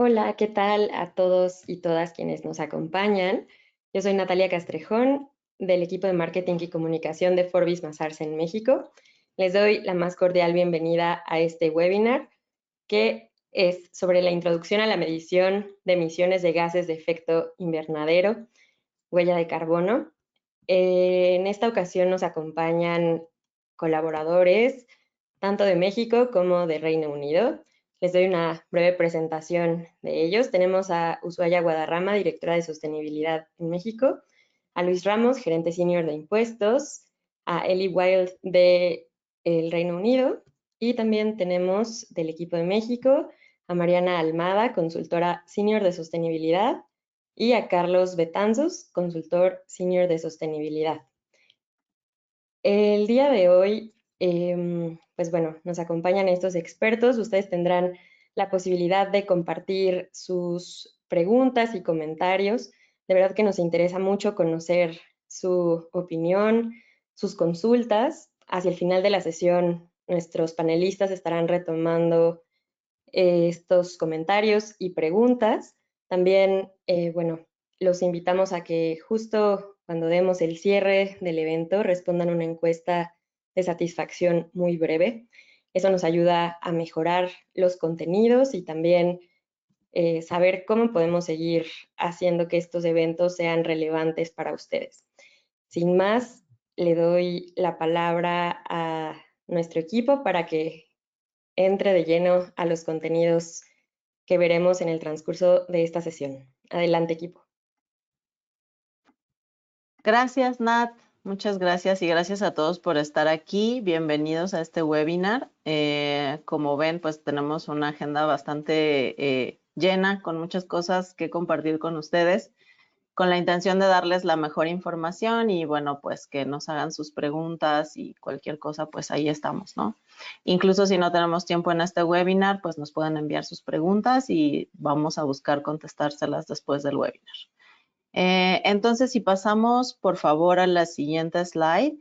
Hola, ¿qué tal a todos y todas quienes nos acompañan? Yo soy Natalia Castrejón, del equipo de marketing y comunicación de Forbis Mazars en México. Les doy la más cordial bienvenida a este webinar, que es sobre la introducción a la medición de emisiones de gases de efecto invernadero, huella de carbono. En esta ocasión nos acompañan colaboradores tanto de México como de Reino Unido. Les doy una breve presentación de ellos. Tenemos a Ushuaia Guadarrama, directora de sostenibilidad en México, a Luis Ramos, gerente senior de impuestos, a Ellie Wild de el Reino Unido, y también tenemos del equipo de México a Mariana Almada, consultora senior de sostenibilidad, y a Carlos Betanzos, consultor senior de sostenibilidad. El día de hoy, pues bueno, nos acompañan estos expertos. Ustedes tendrán la posibilidad de compartir sus preguntas y comentarios. De verdad que nos interesa mucho conocer su opinión, sus consultas. Hacia el final de la sesión, nuestros panelistas estarán retomando estos comentarios y preguntas. También, bueno, los invitamos a que justo cuando demos el cierre del evento respondan una encuesta de satisfacción muy breve. Eso nos ayuda a mejorar los contenidos y también saber cómo podemos seguir haciendo que estos eventos sean relevantes para ustedes. Sin más, le doy la palabra a nuestro equipo para que entre de lleno a los contenidos que veremos en el transcurso de esta sesión. Adelante, equipo. Gracias, Nat. Muchas gracias y gracias a todos por estar aquí. Bienvenidos a este webinar. Como ven, pues tenemos una agenda bastante llena con muchas cosas que compartir con ustedes, con la intención de darles la mejor información y bueno, pues que nos hagan sus preguntas y cualquier cosa, pues ahí estamos, ¿no? Incluso si no tenemos tiempo en este webinar, pues nos pueden enviar sus preguntas y vamos a buscar contestárselas después del webinar. Entonces, si pasamos, por favor, a la siguiente slide.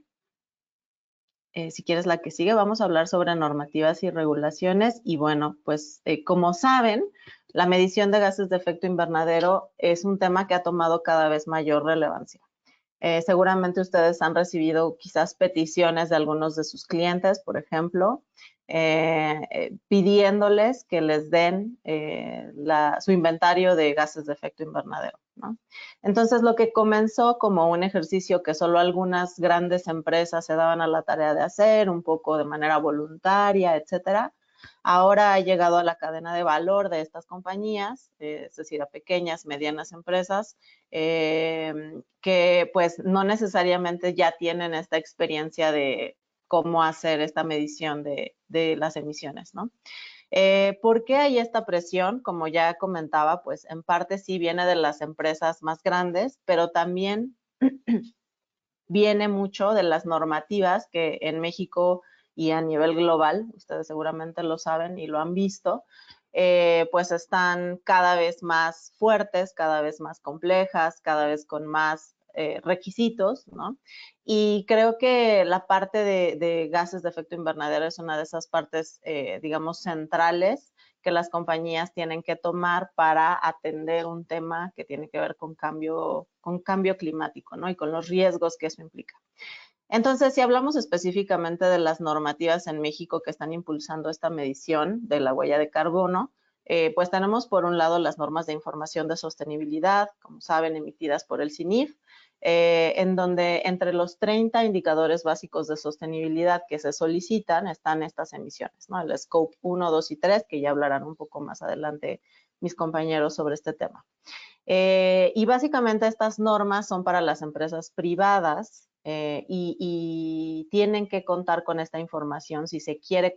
Si quieres la que sigue, vamos a hablar sobre normativas y regulaciones. Y bueno, pues como saben, la medición de gases de efecto invernadero es un tema que ha tomado cada vez mayor relevancia. Seguramente ustedes han recibido quizás peticiones de algunos de sus clientes, por ejemplo, pidiéndoles que les den su inventario de gases de efecto invernadero, ¿no? Entonces, lo que comenzó como un ejercicio que solo algunas grandes empresas se daban a la tarea de hacer, un poco de manera voluntaria, etcétera, ahora ha llegado a la cadena de valor de estas compañías, es decir, a pequeñas, medianas empresas, que pues no necesariamente ya tienen esta experiencia de cómo hacer esta medición de las emisiones, ¿no? ¿Por qué hay esta presión? Como ya comentaba, pues en parte sí viene de las empresas más grandes, pero también viene mucho de las normativas que en México y a nivel global, ustedes seguramente lo saben y lo han visto, pues están cada vez más fuertes, cada vez más complejas, cada vez con más requisitos, ¿no? Y creo que la parte de gases de efecto invernadero es una de esas partes, digamos, centrales que las compañías tienen que tomar para atender un tema que tiene que ver con cambio climático, ¿no? Y con los riesgos que eso implica. Entonces, si hablamos específicamente de las normativas en México que están impulsando esta medición de la huella de carbono, pues tenemos por un lado las normas de información de sostenibilidad, como saben, emitidas por el CINIF, en donde entre los 30 indicadores básicos de sostenibilidad que se solicitan están estas emisiones, ¿no? El Scope 1, 2 y 3, que ya hablarán un poco más adelante mis compañeros sobre este tema. Y básicamente estas normas son para las empresas privadas y tienen que contar con esta información si se quiere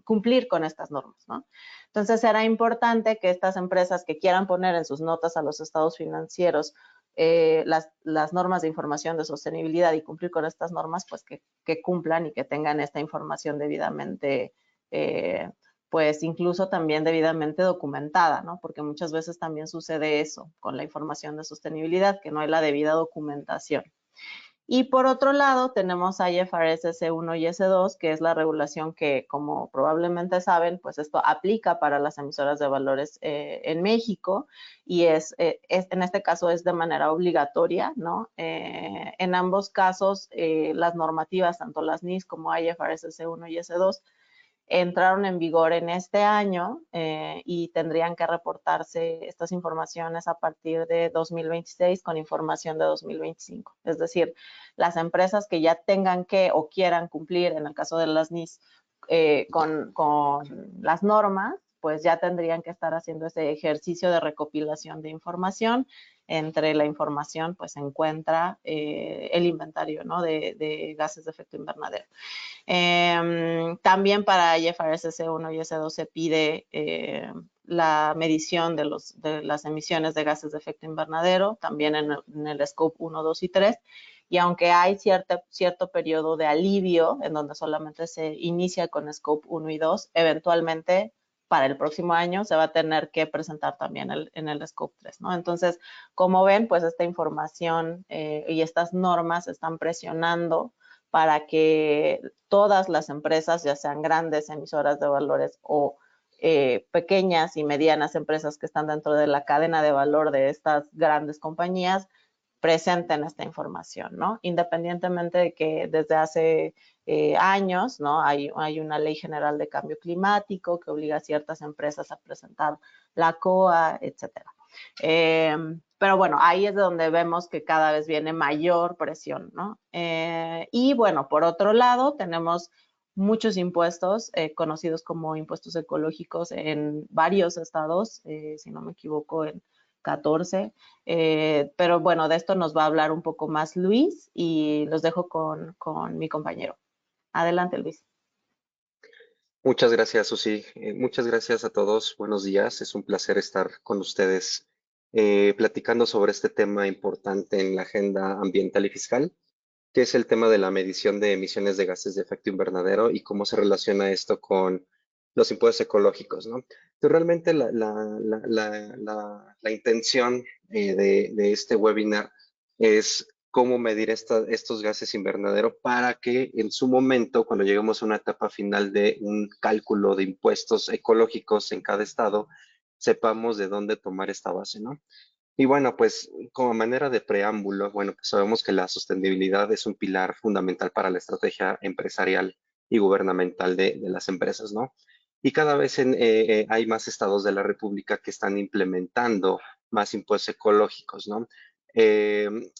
cumplir con estas normas, ¿no? Entonces será importante que estas empresas que quieran poner en sus notas a los estados financieros las normas de información de sostenibilidad y cumplir con estas normas, pues que cumplan y que tengan esta información debidamente pues incluso también debidamente documentada, ¿no? Porque muchas veces también sucede eso con la información de sostenibilidad, que no hay la debida documentación. Y por otro lado, tenemos IFRS S1 y S2, que es la regulación que, como probablemente saben, pues esto aplica para las emisoras de valores en México y en este caso es de manera obligatoria, ¿no? En ambos casos, las normativas, tanto las NIS como IFRS S1 y S2, entraron en vigor en este año y tendrían que reportarse estas informaciones a partir de 2026 con información de 2025. Es decir, las empresas que ya tengan que o quieran cumplir, en el caso de las NIS, con las normas, pues ya tendrían que estar haciendo ese ejercicio de recopilación de información. Entre la información, pues se encuentra el inventario, ¿no? de gases de efecto invernadero. También para IFRS S1 y S2 se pide la medición de las emisiones de gases de efecto invernadero, también en el Scope 1, 2 y 3. Y aunque hay cierto periodo de alivio en donde solamente se inicia con Scope 1 y 2, eventualmente para el próximo año se va a tener que presentar también en el Scope 3, ¿no? Entonces, como ven, pues esta información y estas normas están presionando para que todas las empresas, ya sean grandes emisoras de valores o pequeñas y medianas empresas que están dentro de la cadena de valor de estas grandes compañías, presenten esta información, ¿no? Independientemente de que desde hace años, ¿no? Hay una ley general de cambio climático que obliga a ciertas empresas a presentar la COA, etcétera. Pero bueno, ahí es donde vemos que cada vez viene mayor presión, ¿no? Y bueno, por otro lado, tenemos muchos impuestos conocidos como impuestos ecológicos en varios estados, si no me equivoco, en 14. Pero bueno, de esto nos va a hablar un poco más Luis y los dejo con mi compañero. Adelante, Luis. Muchas gracias, Susi. Muchas gracias a todos. Buenos días. Es un placer estar con ustedes platicando sobre este tema importante en la agenda ambiental y fiscal, que es el tema de la medición de emisiones de gases de efecto invernadero y cómo se relaciona esto con los impuestos ecológicos, ¿no? Entonces, realmente la intención de este webinar es cómo medir estos gases invernadero para que en su momento, cuando lleguemos a una etapa final de un cálculo de impuestos ecológicos en cada estado, sepamos de dónde tomar esta base, ¿no? Y bueno, pues como manera de preámbulo, bueno, pues sabemos que la sostenibilidad es un pilar fundamental para la estrategia empresarial y gubernamental de las empresas, ¿no? Y cada vez hay más estados de la República que están implementando más impuestos ecológicos, ¿no?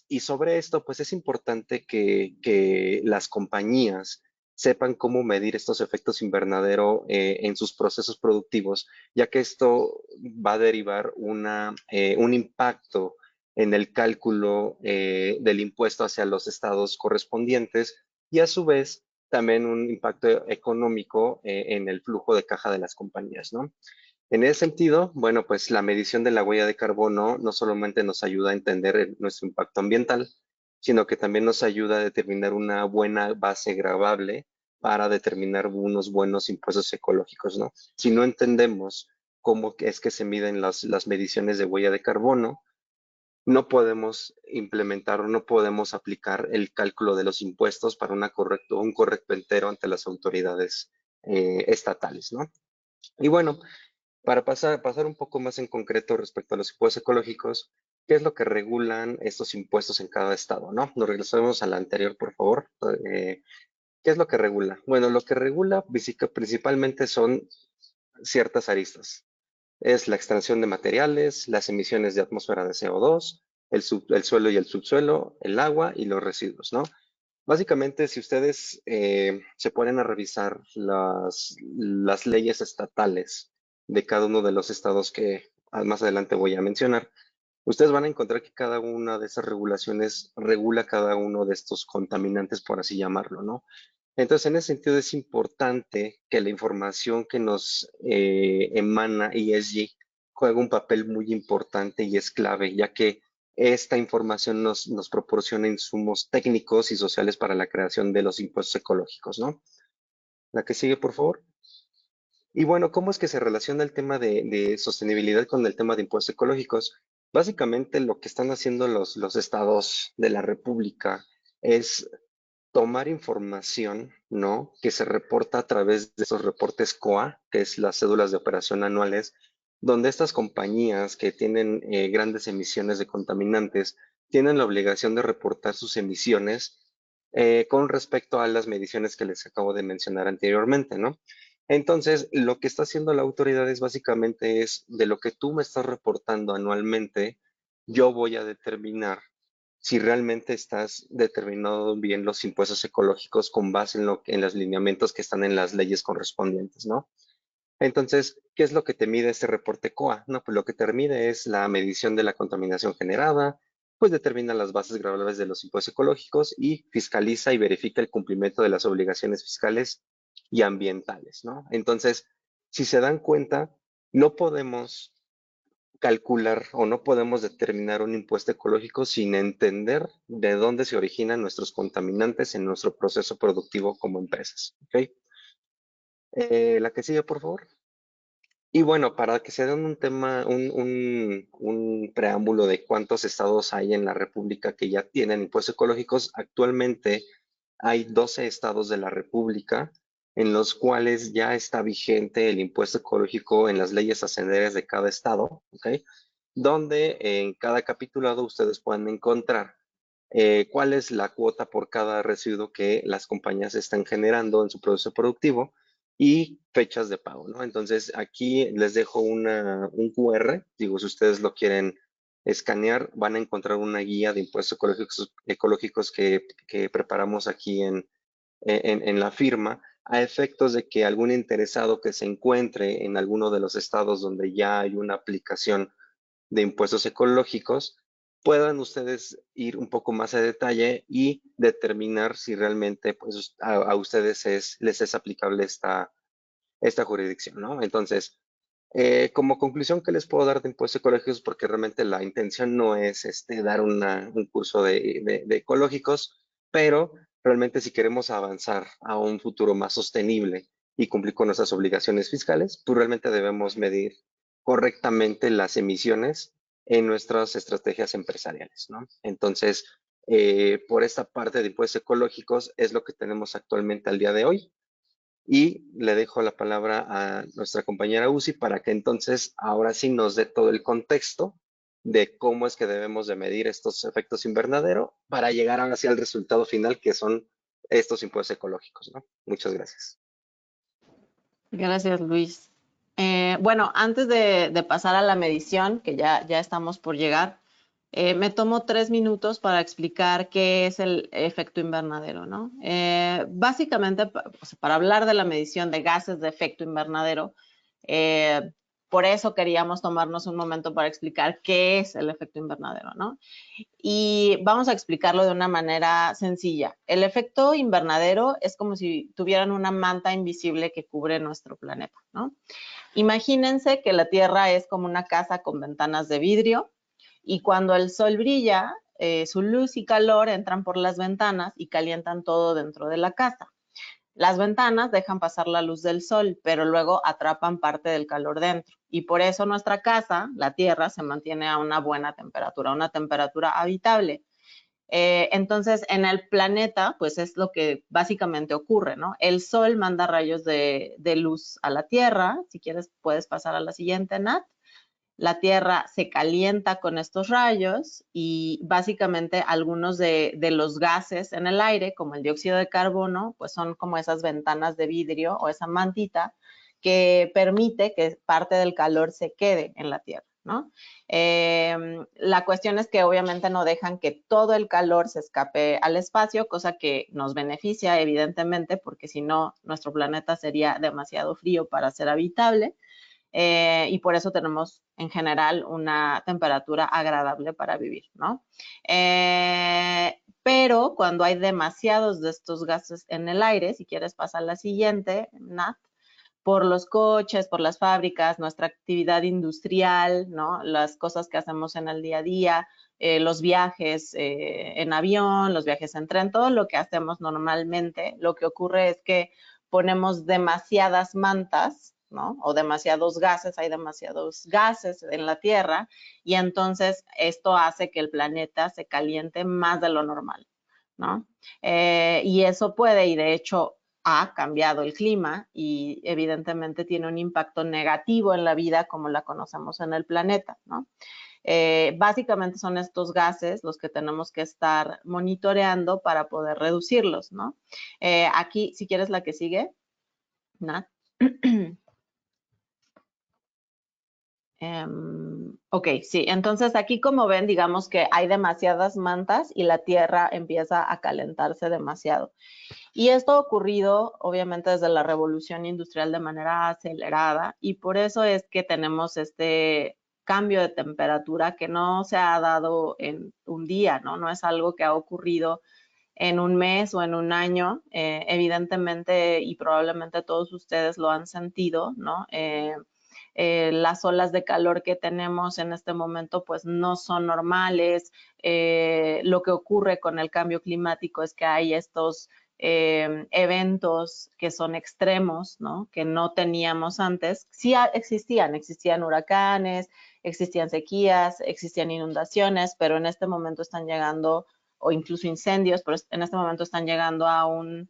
Y sobre esto, pues es importante que las compañías sepan cómo medir estos efectos invernadero en sus procesos productivos, ya que esto va a derivar un impacto en el cálculo del impuesto hacia los estados correspondientes y a su vez también un impacto económico en el flujo de caja de las compañías, ¿no? En ese sentido, bueno, pues la medición de la huella de carbono no solamente nos ayuda a entender nuestro impacto ambiental, sino que también nos ayuda a determinar una buena base gravable para determinar unos buenos impuestos ecológicos, ¿no? Si no entendemos cómo es que se miden las mediciones de huella de carbono, no podemos implementar o no podemos aplicar el cálculo de los impuestos para un correcto entero ante las autoridades estatales, ¿no? Y bueno, para pasar un poco más en concreto respecto a los impuestos ecológicos, ¿qué es lo que regulan estos impuestos en cada estado, no? Nos regresamos a la anterior, por favor. ¿Qué es lo que regula? Bueno, lo que regula principalmente son ciertas aristas. Es la extracción de materiales, las emisiones de atmósfera de CO2, el suelo y el subsuelo, el agua y los residuos, ¿no? Básicamente, si ustedes se ponen a revisar las leyes estatales de cada uno de los estados que más adelante voy a mencionar, ustedes van a encontrar que cada una de esas regulaciones regula cada uno de estos contaminantes, por así llamarlo, ¿no? Entonces, en ese sentido es importante que la información que nos emana ESG juega un papel muy importante y es clave, ya que esta información nos proporciona insumos técnicos y sociales para la creación de los impuestos ecológicos, ¿no? La que sigue, por favor. Y bueno, ¿cómo es que se relaciona el tema de sostenibilidad con el tema de impuestos ecológicos? Básicamente lo que están haciendo los estados de la República es tomar información, ¿no? Que se reporta a través de esos reportes COA, que es las cédulas de operación anuales, donde estas compañías que tienen grandes emisiones de contaminantes tienen la obligación de reportar sus emisiones con respecto a las mediciones que les acabo de mencionar anteriormente, ¿no? Entonces, lo que está haciendo la autoridad es básicamente es de lo que tú me estás reportando anualmente, yo voy a determinar si realmente estás determinando bien los impuestos ecológicos con base en los lineamientos que están en las leyes correspondientes, ¿no? Entonces, ¿qué es lo que te mide este reporte COA? No, pues lo que te mide es la medición de la contaminación generada, pues determina las bases graduables de los impuestos ecológicos y fiscaliza y verifica el cumplimiento de las obligaciones fiscales y ambientales, ¿no? Entonces, si se dan cuenta, no podemos calcular o no podemos determinar un impuesto ecológico sin entender de dónde se originan nuestros contaminantes en nuestro proceso productivo como empresas. ¿Ok? La que sigue, por favor. Y bueno, para que se den un tema, un preámbulo de cuántos estados hay en la República que ya tienen impuestos ecológicos, actualmente hay 12 estados de la República en los cuales ya está vigente el impuesto ecológico en las leyes hacendarias de cada estado, ¿ok? Donde en cada capitulado ustedes pueden encontrar cuál es la cuota por cada residuo que las compañías están generando en su proceso productivo y fechas de pago, ¿no? Entonces, aquí les dejo un QR, digo, si ustedes lo quieren escanear, van a encontrar una guía de impuestos ecológicos que preparamos aquí en la firma, a efectos de que algún interesado que se encuentre en alguno de los estados donde ya hay una aplicación de impuestos ecológicos, puedan ustedes ir un poco más a detalle y determinar si realmente pues, a ustedes les es aplicable esta jurisdicción, ¿no? Entonces, como conclusión que les puedo dar de impuestos ecológicos, porque realmente la intención no es dar un curso de ecológicos, pero realmente si queremos avanzar a un futuro más sostenible y cumplir con nuestras obligaciones fiscales, pues realmente debemos medir correctamente las emisiones en nuestras estrategias empresariales, ¿no? Entonces, por esta parte de impuestos ecológicos es lo que tenemos actualmente al día de hoy. Y le dejo la palabra a nuestra compañera Uzi para que entonces ahora sí nos dé todo el contexto de cómo es que debemos de medir estos efectos invernadero para llegar ahora sí al resultado final que son estos impuestos ecológicos, ¿no? Muchas gracias. Gracias, Luis. Bueno, antes de pasar a la medición, que ya estamos por llegar, me tomo 3 minutos para explicar qué es el efecto invernadero, ¿no? Básicamente, para hablar de la medición de gases de efecto invernadero, por eso queríamos tomarnos un momento para explicar qué es el efecto invernadero, ¿no? Y vamos a explicarlo de una manera sencilla. El efecto invernadero es como si tuvieran una manta invisible que cubre nuestro planeta, ¿no? Imagínense que la Tierra es como una casa con ventanas de vidrio y cuando el sol brilla, su luz y calor entran por las ventanas y calientan todo dentro de la casa. Las ventanas dejan pasar la luz del sol, pero luego atrapan parte del calor dentro. Y por eso nuestra casa, la Tierra, se mantiene a una buena temperatura, una temperatura habitable. Entonces, en el planeta, pues es lo que básicamente ocurre, ¿no? El sol manda rayos de luz a la Tierra. Si quieres, puedes pasar a la siguiente, Nat. La Tierra se calienta con estos rayos y básicamente algunos de los gases en el aire, como el dióxido de carbono, pues son como esas ventanas de vidrio o esa mantita que permite que parte del calor se quede en la Tierra, ¿no? La cuestión es que obviamente no dejan que todo el calor se escape al espacio, cosa que nos beneficia evidentemente porque si no nuestro planeta sería demasiado frío para ser habitable. Y por eso tenemos en general una temperatura agradable para vivir, ¿no? Pero cuando hay demasiados de estos gases en el aire, si quieres pasar a la siguiente, Nat, por los coches, por las fábricas, nuestra actividad industrial, ¿no? Las cosas que hacemos en el día a día, los viajes en avión, los viajes en tren, todo lo que hacemos normalmente, lo que ocurre es que ponemos demasiadas mantas, ¿no? O demasiados gases, hay demasiados gases en la Tierra y entonces esto hace que el planeta se caliente más de lo normal, ¿no? Y eso puede, y de hecho ha cambiado el clima y evidentemente tiene un impacto negativo en la vida como la conocemos en el planeta, ¿no? Básicamente son estos gases los que tenemos que estar monitoreando para poder reducirlos, ¿no? Aquí, si quieres la que sigue, Nat. Ok, sí, entonces aquí como ven, digamos que hay demasiadas mantas y la tierra empieza a calentarse demasiado. Y esto ha ocurrido obviamente desde la revolución industrial de manera acelerada y por eso es que tenemos este cambio de temperatura que no se ha dado en un día, ¿no? No es algo que ha ocurrido en un mes o en un año. Evidentemente y probablemente todos ustedes lo han sentido, ¿no? Las olas de calor que tenemos en este momento pues no son normales. Lo que ocurre con el cambio climático es que hay estos eventos que son extremos, ¿no? Que no teníamos antes. Sí existían huracanes, existían sequías, existían inundaciones, pero en este momento están llegando, o incluso incendios, pero en este momento están llegando a un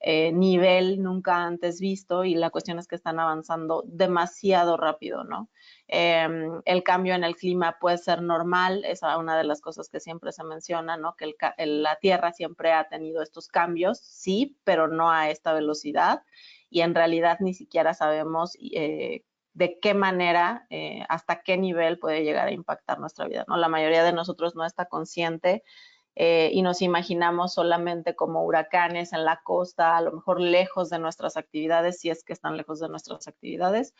nivel nunca antes visto y la cuestión es que están avanzando demasiado rápido, ¿no? El cambio en el clima puede ser normal, es una de las cosas que siempre se menciona, ¿no? Que la Tierra siempre ha tenido estos cambios, sí, pero no a esta velocidad y en realidad ni siquiera sabemos de qué manera, hasta qué nivel puede llegar a impactar nuestra vida, ¿no? La mayoría de nosotros no está consciente y nos imaginamos solamente como huracanes en la costa, a lo mejor lejos de nuestras actividades, si es que están lejos de nuestras actividades,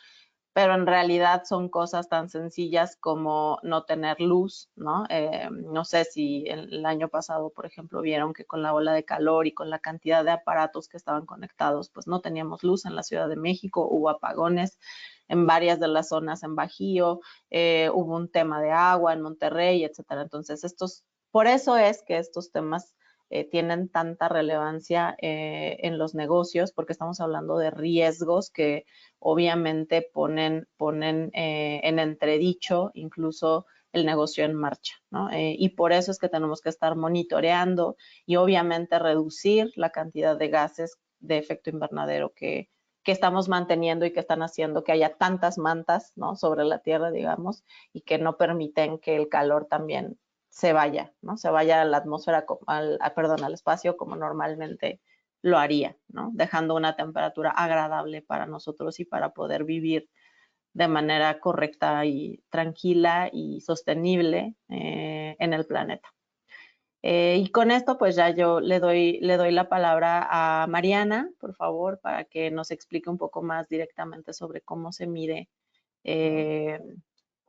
pero en realidad son cosas tan sencillas como no tener luz, ¿no? No sé si el año pasado, por ejemplo, vieron que con la ola de calor y con la cantidad de aparatos que estaban conectados, pues no teníamos luz en la Ciudad de México, hubo apagones en varias de las zonas en Bajío, hubo un tema de agua en Monterrey, etcétera. Entonces, por eso es que estos temas tienen tanta relevancia en los negocios, porque estamos hablando de riesgos que obviamente ponen en entredicho incluso el negocio en marcha, ¿no? Y por eso es que tenemos que estar monitoreando y obviamente reducir la cantidad de gases de efecto invernadero que estamos manteniendo y que están haciendo que haya tantas mantas, ¿no? Sobre la Tierra, digamos, y que no permiten que el calor también se vaya, ¿no? Se vaya a la atmósfera, al espacio como normalmente lo haría, ¿no? Dejando una temperatura agradable para nosotros y para poder vivir de manera correcta y tranquila y sostenible en el planeta. Y con esto, pues ya yo le doy la palabra a Mariana, por favor, para que nos explique un poco más directamente sobre cómo se mide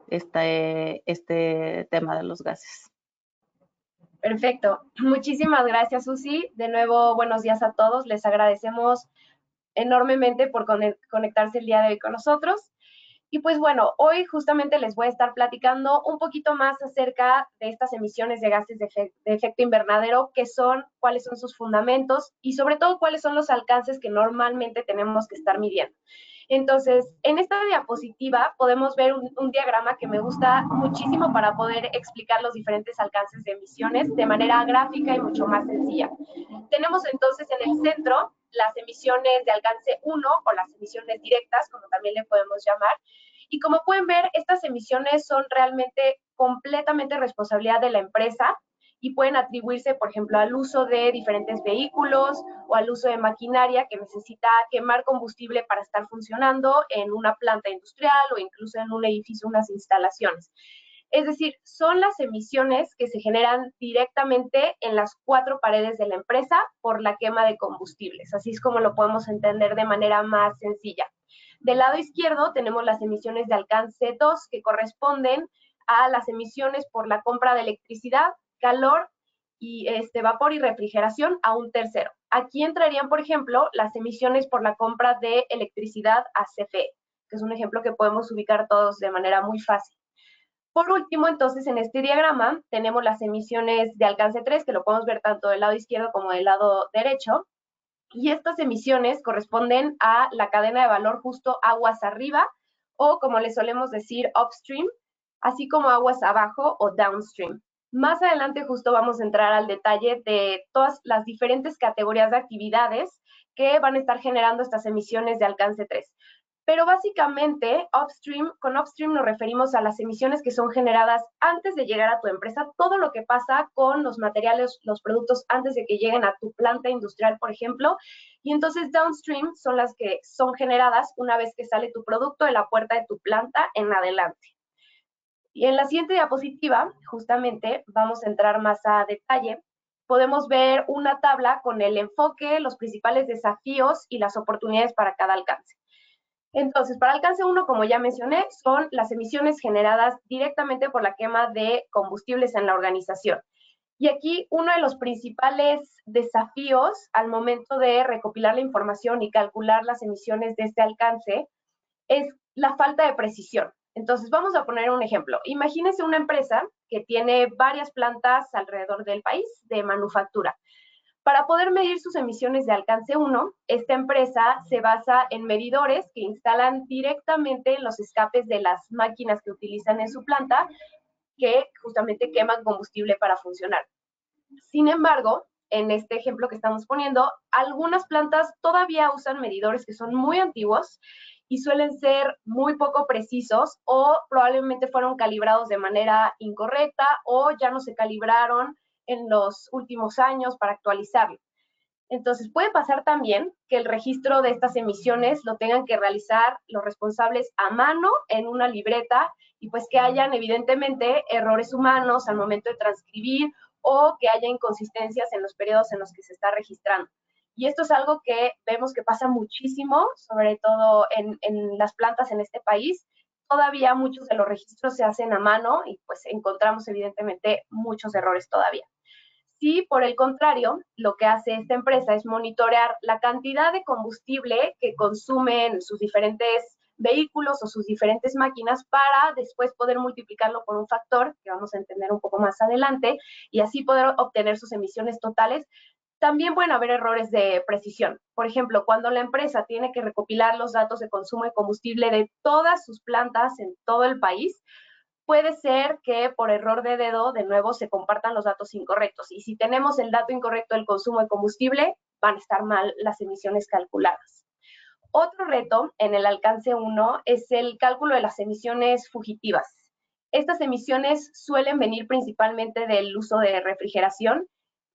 este tema de los gases. Perfecto. Muchísimas gracias, Susi. De nuevo, buenos días a todos. Les agradecemos enormemente por conectarse el día de hoy con nosotros. Y pues bueno, hoy justamente les voy a estar platicando un poquito más acerca de estas emisiones de gases de efecto invernadero, qué son, cuáles son sus fundamentos y sobre todo cuáles son los alcances que normalmente tenemos que estar midiendo. Entonces, en esta diapositiva podemos ver un diagrama que me gusta muchísimo para poder explicar los diferentes alcances de emisiones de manera gráfica y mucho más sencilla. Tenemos entonces en el centro las emisiones de alcance 1 o las emisiones directas, como también le podemos llamar. Y como pueden ver, estas emisiones son realmente completamente responsabilidad de la empresa y pueden atribuirse, por ejemplo, al uso de diferentes vehículos o al uso de maquinaria que necesita quemar combustible para estar funcionando en una planta industrial o incluso en un edificio, unas instalaciones. Es decir, son las emisiones que se generan directamente en las 4 paredes de la empresa por la quema de combustibles. Así es como lo podemos entender de manera más sencilla. Del lado izquierdo tenemos las emisiones de alcance 2 que corresponden a las emisiones por la compra de electricidad, calor y vapor y refrigeración a un tercero. Aquí entrarían, por ejemplo, las emisiones por la compra de electricidad a CFE, que es un ejemplo que podemos ubicar todos de manera muy fácil. Por último, entonces, en este diagrama tenemos las emisiones de alcance 3, que lo podemos ver tanto del lado izquierdo como del lado derecho, y estas emisiones corresponden a la cadena de valor justo aguas arriba, o como le solemos decir, upstream, así como aguas abajo o downstream. Más adelante justo vamos a entrar al detalle de todas las diferentes categorías de actividades que van a estar generando estas emisiones de alcance 3. Pero básicamente, con upstream nos referimos a las emisiones que son generadas antes de llegar a tu empresa, todo lo que pasa con los materiales, los productos antes de que lleguen a tu planta industrial, por ejemplo. Y entonces downstream son las que son generadas una vez que sale tu producto de la puerta de tu planta en adelante. Y en la siguiente diapositiva, justamente, vamos a entrar más a detalle. Podemos ver una tabla con el enfoque, los principales desafíos y las oportunidades para cada alcance. Entonces, para alcance 1, como ya mencioné, son las emisiones generadas directamente por la quema de combustibles en la organización. Y aquí uno de los principales desafíos al momento de recopilar la información y calcular las emisiones de este alcance es la falta de precisión. Entonces, vamos a poner un ejemplo. Imagínense una empresa que tiene varias plantas alrededor del país de manufactura. Para poder medir sus emisiones de alcance 1, esta empresa se basa en medidores que instalan directamente en los escapes de las máquinas que utilizan en su planta, que justamente queman combustible para funcionar. Sin embargo, en este ejemplo que estamos poniendo, algunas plantas todavía usan medidores que son muy antiguos y suelen ser muy poco precisos o probablemente fueron calibrados de manera incorrecta o ya no se calibraron en los últimos años para actualizarlo. Entonces, puede pasar también que el registro de estas emisiones lo tengan que realizar los responsables a mano en una libreta y pues que hayan evidentemente errores humanos al momento de transcribir o que haya inconsistencias en los periodos en los que se está registrando. Y esto es algo que vemos que pasa muchísimo, sobre todo en las plantas en este país. Todavía muchos de los registros se hacen a mano y pues encontramos evidentemente muchos errores todavía. Si, por el contrario, lo que hace esta empresa es monitorear la cantidad de combustible que consumen sus diferentes vehículos o sus diferentes máquinas para después poder multiplicarlo por un factor que vamos a entender un poco más adelante y así poder obtener sus emisiones totales, también pueden haber errores de precisión. Por ejemplo, cuando la empresa tiene que recopilar los datos de consumo de combustible de todas sus plantas en todo el país, puede ser que por error de dedo, de nuevo, se compartan los datos incorrectos. Y si tenemos el dato incorrecto del consumo de combustible, van a estar mal las emisiones calculadas. Otro reto en el alcance 1 es el cálculo de las emisiones fugitivas. Estas emisiones suelen venir principalmente del uso de refrigeración.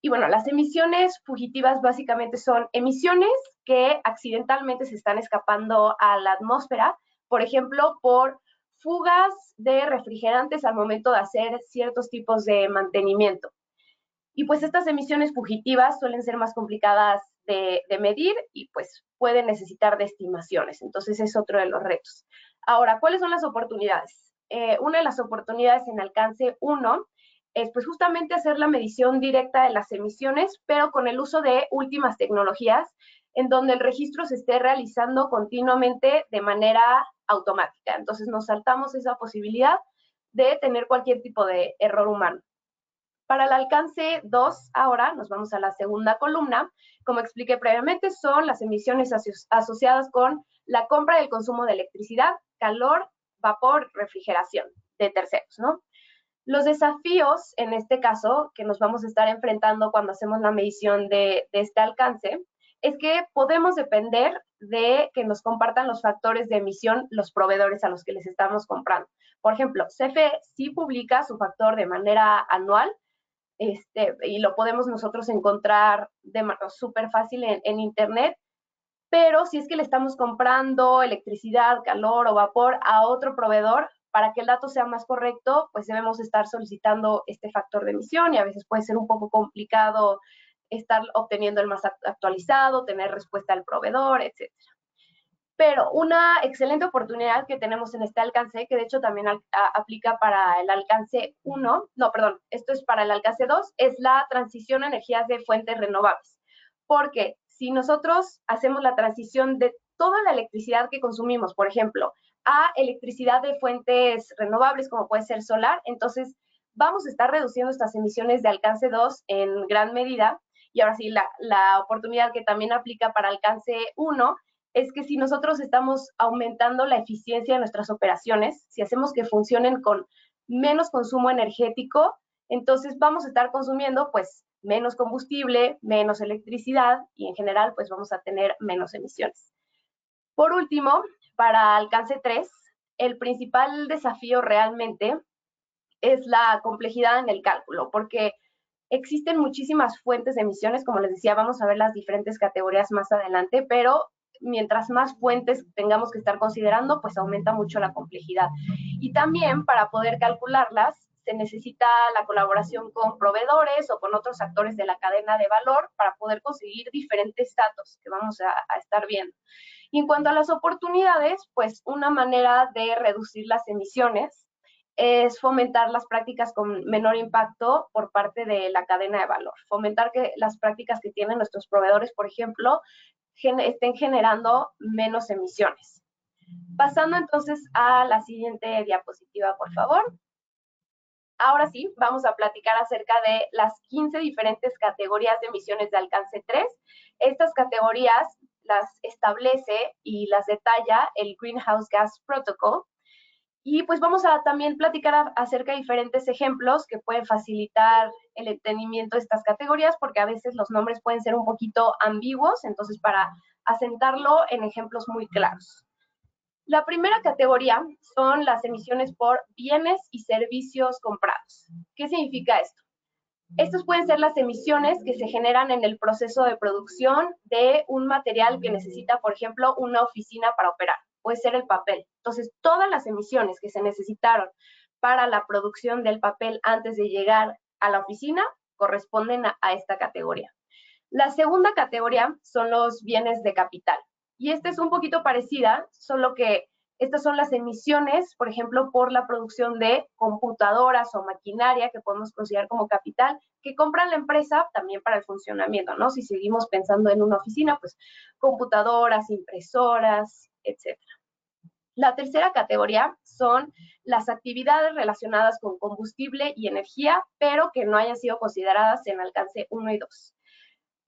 Y bueno, las emisiones fugitivas básicamente son emisiones que accidentalmente se están escapando a la atmósfera, por ejemplo, por fugas de refrigerantes al momento de hacer ciertos tipos de mantenimiento. Y pues estas emisiones fugitivas suelen ser más complicadas de medir y pues pueden necesitar de estimaciones. Entonces es otro de los retos. Ahora, ¿cuáles son las oportunidades? Una de las oportunidades en alcance 1 es pues justamente hacer la medición directa de las emisiones, pero con el uso de últimas tecnologías, en donde el registro se esté realizando continuamente de manera automática. Entonces nos saltamos esa posibilidad de tener cualquier tipo de error humano. Para el alcance 2, ahora nos vamos a la segunda columna. Como expliqué previamente, son las emisiones asociadas con la compra y el consumo de electricidad, calor, vapor, refrigeración de terceros, ¿no? Los desafíos, en este caso, que nos vamos a estar enfrentando cuando hacemos la medición de este alcance, es que podemos depender de que nos compartan los factores de emisión los proveedores a los que les estamos comprando. Por ejemplo, CFE sí publica su factor de manera anual, y lo podemos nosotros encontrar de manera súper fácil en internet, pero si es que le estamos comprando electricidad, calor o vapor a otro proveedor, para que el dato sea más correcto, pues debemos estar solicitando este factor de emisión y a veces puede ser un poco complicado estar obteniendo el más actualizado, tener respuesta al proveedor, etc. Pero una excelente oportunidad que tenemos en este alcance, que de hecho también aplica para el alcance 1, no, perdón, esto es para el alcance 2, es la transición a energías de fuentes renovables. Porque si nosotros hacemos la transición de toda la electricidad que consumimos, por ejemplo, a electricidad de fuentes renovables, como puede ser solar, entonces vamos a estar reduciendo estas emisiones de alcance 2 en gran medida. Y ahora sí, la oportunidad que también aplica para alcance 1 es que si nosotros estamos aumentando la eficiencia de nuestras operaciones, si hacemos que funcionen con menos consumo energético, Entonces vamos a estar consumiendo pues menos combustible, menos electricidad y en general pues vamos a tener menos emisiones. Por último, para alcance 3, el principal desafío realmente es la complejidad en el cálculo, porque existen muchísimas fuentes de emisiones, como les decía, vamos a ver las diferentes categorías más adelante, pero mientras más fuentes tengamos que estar considerando, pues aumenta mucho la complejidad. Y también para poder calcularlas, se necesita la colaboración con proveedores o con otros actores de la cadena de valor para poder conseguir diferentes datos que vamos a estar viendo. Y en cuanto a las oportunidades, pues una manera de reducir las emisiones es fomentar las prácticas con menor impacto por parte de la cadena de valor. Fomentar que las prácticas que tienen nuestros proveedores, por ejemplo, estén generando menos emisiones. Pasando entonces a la siguiente diapositiva, por favor. Ahora sí, vamos a platicar acerca de las 15 diferentes categorías de emisiones de alcance 3. Estas categorías las establece y las detalla el Greenhouse Gas Protocol. Y pues vamos a también platicar acerca de diferentes ejemplos que pueden facilitar el entendimiento de estas categorías, porque a veces los nombres pueden ser un poquito ambiguos, entonces para asentarlo en ejemplos muy claros. La primera categoría son las emisiones por bienes y servicios comprados. ¿Qué significa esto? Estas pueden ser las emisiones que se generan en el proceso de producción de un material que necesita, por ejemplo, una oficina para operar. Puede ser el papel. Entonces, todas las emisiones que se necesitaron para la producción del papel antes de llegar a la oficina corresponden a esta categoría. La segunda categoría son los bienes de capital. Y esta es un poquito parecida, solo que estas son las emisiones, por ejemplo, por la producción de computadoras o maquinaria que podemos considerar como capital, que compra la empresa también para el funcionamiento, ¿no? Si seguimos pensando en una oficina, pues computadoras, impresoras, etc. La tercera categoría son las actividades relacionadas con combustible y energía, pero que no hayan sido consideradas en alcance 1 y 2.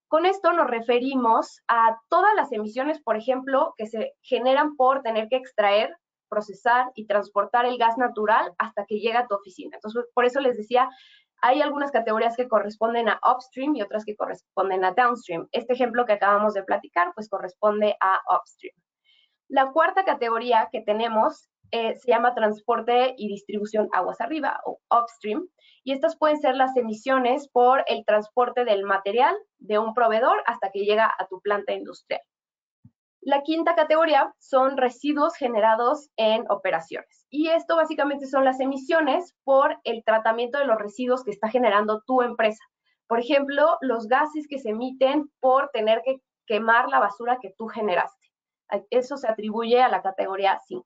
Con esto nos referimos a todas las emisiones, por ejemplo, que se generan por tener que extraer, procesar y transportar el gas natural hasta que llega a tu oficina. Entonces, por eso les decía, hay algunas categorías que corresponden a upstream y otras que corresponden a downstream. Este ejemplo que acabamos de platicar, pues corresponde a upstream. La cuarta categoría que tenemos se llama transporte y distribución aguas arriba o upstream, y estas pueden ser las emisiones por el transporte del material de un proveedor hasta que llega a tu planta industrial. La quinta categoría son residuos generados en operaciones, y esto básicamente son las emisiones por el tratamiento de los residuos que está generando tu empresa. Por ejemplo, los gases que se emiten por tener que quemar la basura que tú generaste. Eso se atribuye a la categoría 5.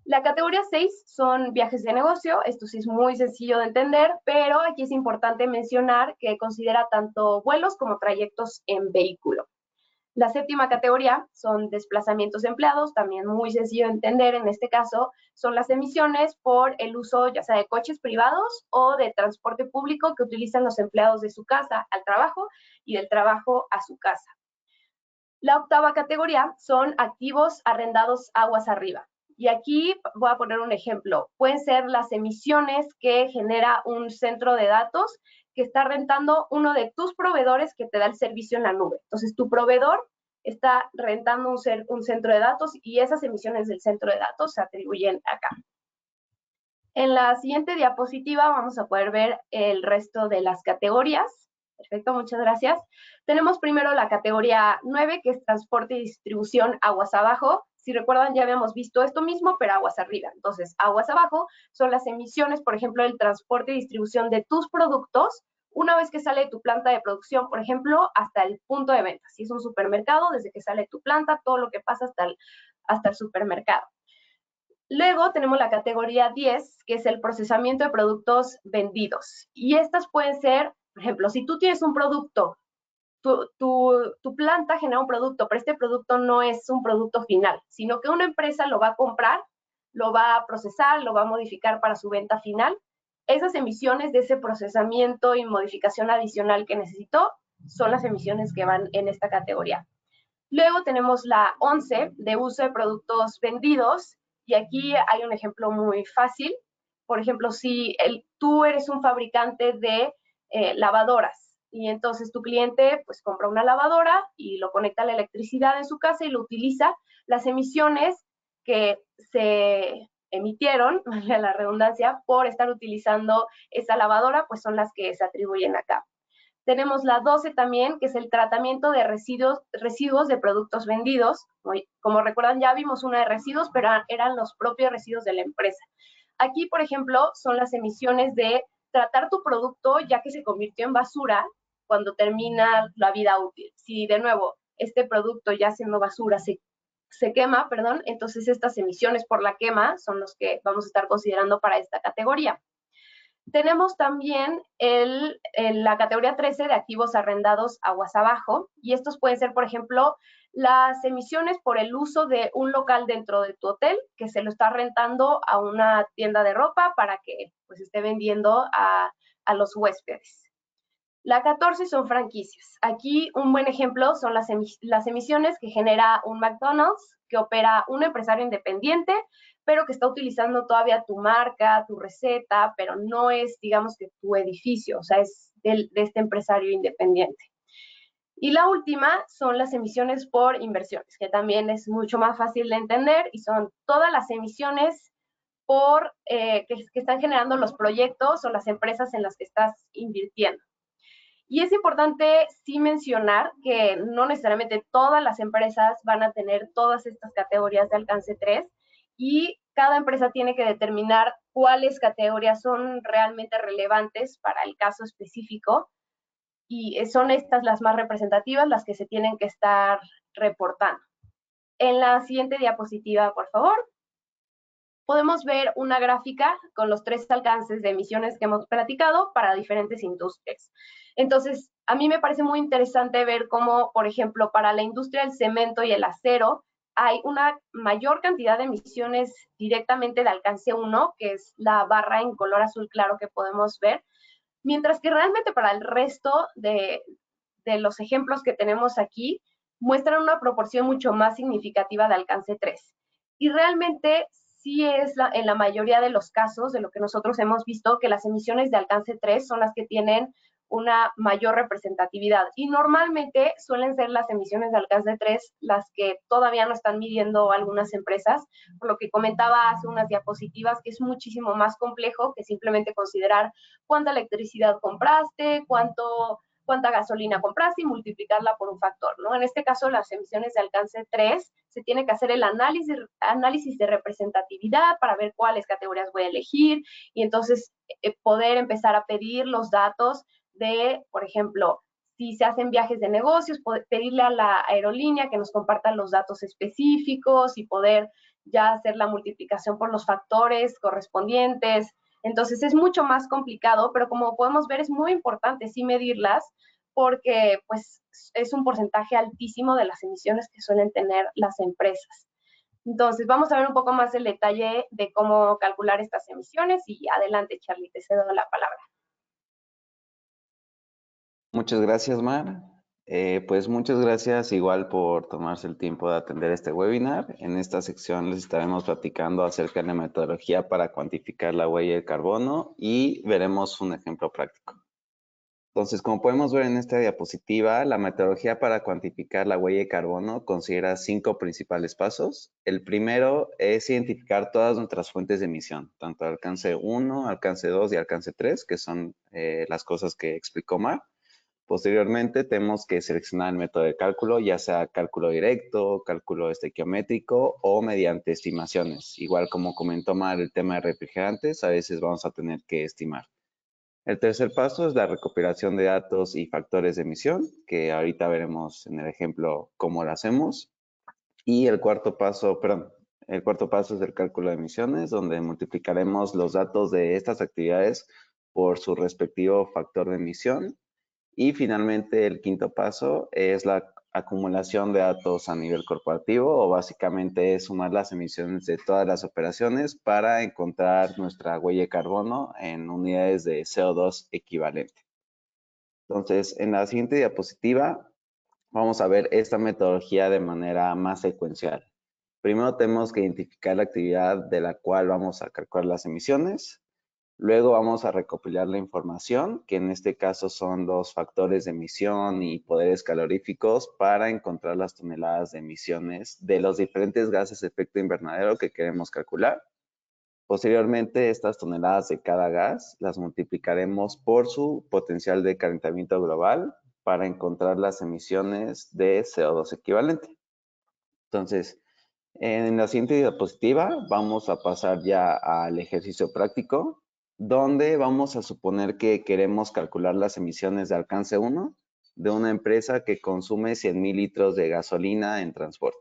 La categoría 6 son viajes de negocio. Esto sí es muy sencillo de entender, pero aquí es importante mencionar que considera tanto vuelos como trayectos en vehículo. La séptima categoría son desplazamientos de empleados, también muy sencillo de entender. En este caso, son las emisiones por el uso ya sea de coches privados o de transporte público que utilizan los empleados de su casa al trabajo y del trabajo a su casa. La octava categoría son activos arrendados aguas arriba. Y aquí voy a poner un ejemplo. Pueden ser las emisiones que genera un centro de datos que está rentando uno de tus proveedores que te da el servicio en la nube. Entonces, tu proveedor está rentando un centro de datos y esas emisiones del centro de datos se atribuyen acá. En la siguiente diapositiva vamos a poder ver el resto de las categorías. Perfecto, muchas gracias. Tenemos primero la categoría 9, que es transporte y distribución aguas abajo. Si recuerdan, ya habíamos visto esto mismo, pero aguas arriba. Entonces, aguas abajo son las emisiones, por ejemplo, del transporte y distribución de tus productos una vez que sale de tu planta de producción, por ejemplo, hasta el punto de venta. Si es un supermercado, desde que sale de tu planta, todo lo que pasa hasta el supermercado. Luego tenemos la categoría 10, que es el procesamiento de productos vendidos. Y estas pueden ser, por ejemplo, si tú tienes un producto, tu planta genera un producto, pero este producto no es un producto final, sino que una empresa lo va a comprar, lo va a procesar, lo va a modificar para su venta final. Esas emisiones de ese procesamiento y modificación adicional que necesitó son las emisiones que van en esta categoría. Luego tenemos la 11, de uso de productos vendidos, y aquí hay un ejemplo muy fácil. por ejemplo, si tú eres un fabricante de lavadoras y entonces tu cliente pues compra una lavadora y lo conecta a la electricidad en su casa y lo utiliza, las emisiones que se emitieron, vale la redundancia, por estar utilizando esa lavadora, pues son las que se atribuyen acá. Tenemos la 12 también, que es el tratamiento de residuos de productos vendidos. Como recuerdan, ya vimos una de residuos, pero eran los propios residuos de la empresa. Aquí, por ejemplo, son las emisiones de tratar tu producto ya que se convirtió en basura cuando termina la vida útil. Si de nuevo este producto ya siendo basura se quema, perdón, entonces estas emisiones por la quema son los que vamos a estar considerando para esta categoría. Tenemos también la categoría 13 de activos arrendados aguas abajo, y estos pueden ser, por ejemplo, las emisiones por el uso de un local dentro de tu hotel que se lo está rentando a una tienda de ropa para que pues esté vendiendo a los huéspedes. La 14 son franquicias. Aquí un buen ejemplo son las emisiones que genera un McDonald's que opera un empresario independiente, pero que está utilizando todavía tu marca, tu receta, pero no es, digamos, que tu edificio, o sea, es de este empresario independiente. Y la última son las emisiones por inversiones, que también es mucho más fácil de entender y son todas las emisiones que están generando los proyectos o las empresas en las que estás invirtiendo. Y es importante sí mencionar que no necesariamente todas las empresas van a tener todas estas categorías de alcance 3 y cada empresa tiene que determinar cuáles categorías son realmente relevantes para el caso específico y son estas las más representativas, las que se tienen que estar reportando. En la siguiente diapositiva, por favor, podemos ver una gráfica con los 3 alcances de emisiones que hemos platicado para diferentes industrias. Entonces, a mí me parece muy interesante ver cómo, por ejemplo, para la industria del cemento y el acero, hay una mayor cantidad de emisiones directamente de alcance 1, que es la barra en color azul claro que podemos ver, mientras que realmente para el resto de los ejemplos que tenemos aquí, muestran una proporción mucho más significativa de alcance 3. Y realmente sí es en la mayoría de los casos de lo que nosotros hemos visto que las emisiones de alcance 3 son las que tienen una mayor representatividad y normalmente suelen ser las emisiones de alcance 3 las que todavía no están midiendo algunas empresas, por lo que comentaba hace unas diapositivas que es muchísimo más complejo que simplemente considerar cuánta electricidad compraste, cuánta gasolina compraste y multiplicarla por un factor, ¿no? En este caso, las emisiones de alcance 3, se tiene que hacer el análisis de representatividad para ver cuáles categorías voy a elegir y entonces poder empezar a pedir los datos de, por ejemplo, si se hacen viajes de negocios, pedirle a la aerolínea que nos compartan los datos específicos y poder ya hacer la multiplicación por los factores correspondientes. Entonces es mucho más complicado, pero como podemos ver es muy importante sí medirlas porque pues es un porcentaje altísimo de las emisiones que suelen tener las empresas. Entonces vamos a ver un poco más el detalle de cómo calcular estas emisiones y adelante Charlie, te cedo la palabra. Muchas gracias, Mar. Pues muchas gracias igual por tomarse el tiempo de atender este webinar. En esta sección les estaremos platicando acerca de la metodología para cuantificar la huella de carbono y veremos un ejemplo práctico. Entonces, como podemos ver en esta diapositiva, la metodología para cuantificar la huella de carbono considera 5 principales pasos. El primero es identificar todas nuestras fuentes de emisión, tanto alcance 1, alcance 2 y alcance 3, que son las cosas que explicó Mar. Posteriormente, tenemos que seleccionar el método de cálculo, ya sea cálculo directo, cálculo estequiométrico o mediante estimaciones. Igual como comentó Mar, el tema de refrigerantes, a veces vamos a tener que estimar. El tercer paso es la recopilación de datos y factores de emisión, que ahorita veremos en el ejemplo cómo lo hacemos. Y el cuarto paso es el cálculo de emisiones, donde multiplicaremos los datos de estas actividades por su respectivo factor de emisión. Y finalmente el quinto paso es la acumulación de datos a nivel corporativo, o básicamente es sumar las emisiones de todas las operaciones para encontrar nuestra huella de carbono en unidades de CO2 equivalente. Entonces, en la siguiente diapositiva vamos a ver esta metodología de manera más secuencial. Primero tenemos que identificar la actividad de la cual vamos a calcular las emisiones. Luego vamos a recopilar la información, que en este caso son los factores de emisión y poderes caloríficos para encontrar las toneladas de emisiones de los diferentes gases de efecto invernadero que queremos calcular. Posteriormente, estas toneladas de cada gas las multiplicaremos por su potencial de calentamiento global para encontrar las emisiones de CO2 equivalente. Entonces, en la siguiente diapositiva vamos a pasar ya al ejercicio práctico, donde vamos a suponer que queremos calcular las emisiones de alcance 1 de una empresa que consume 100,000 litros de gasolina en transporte,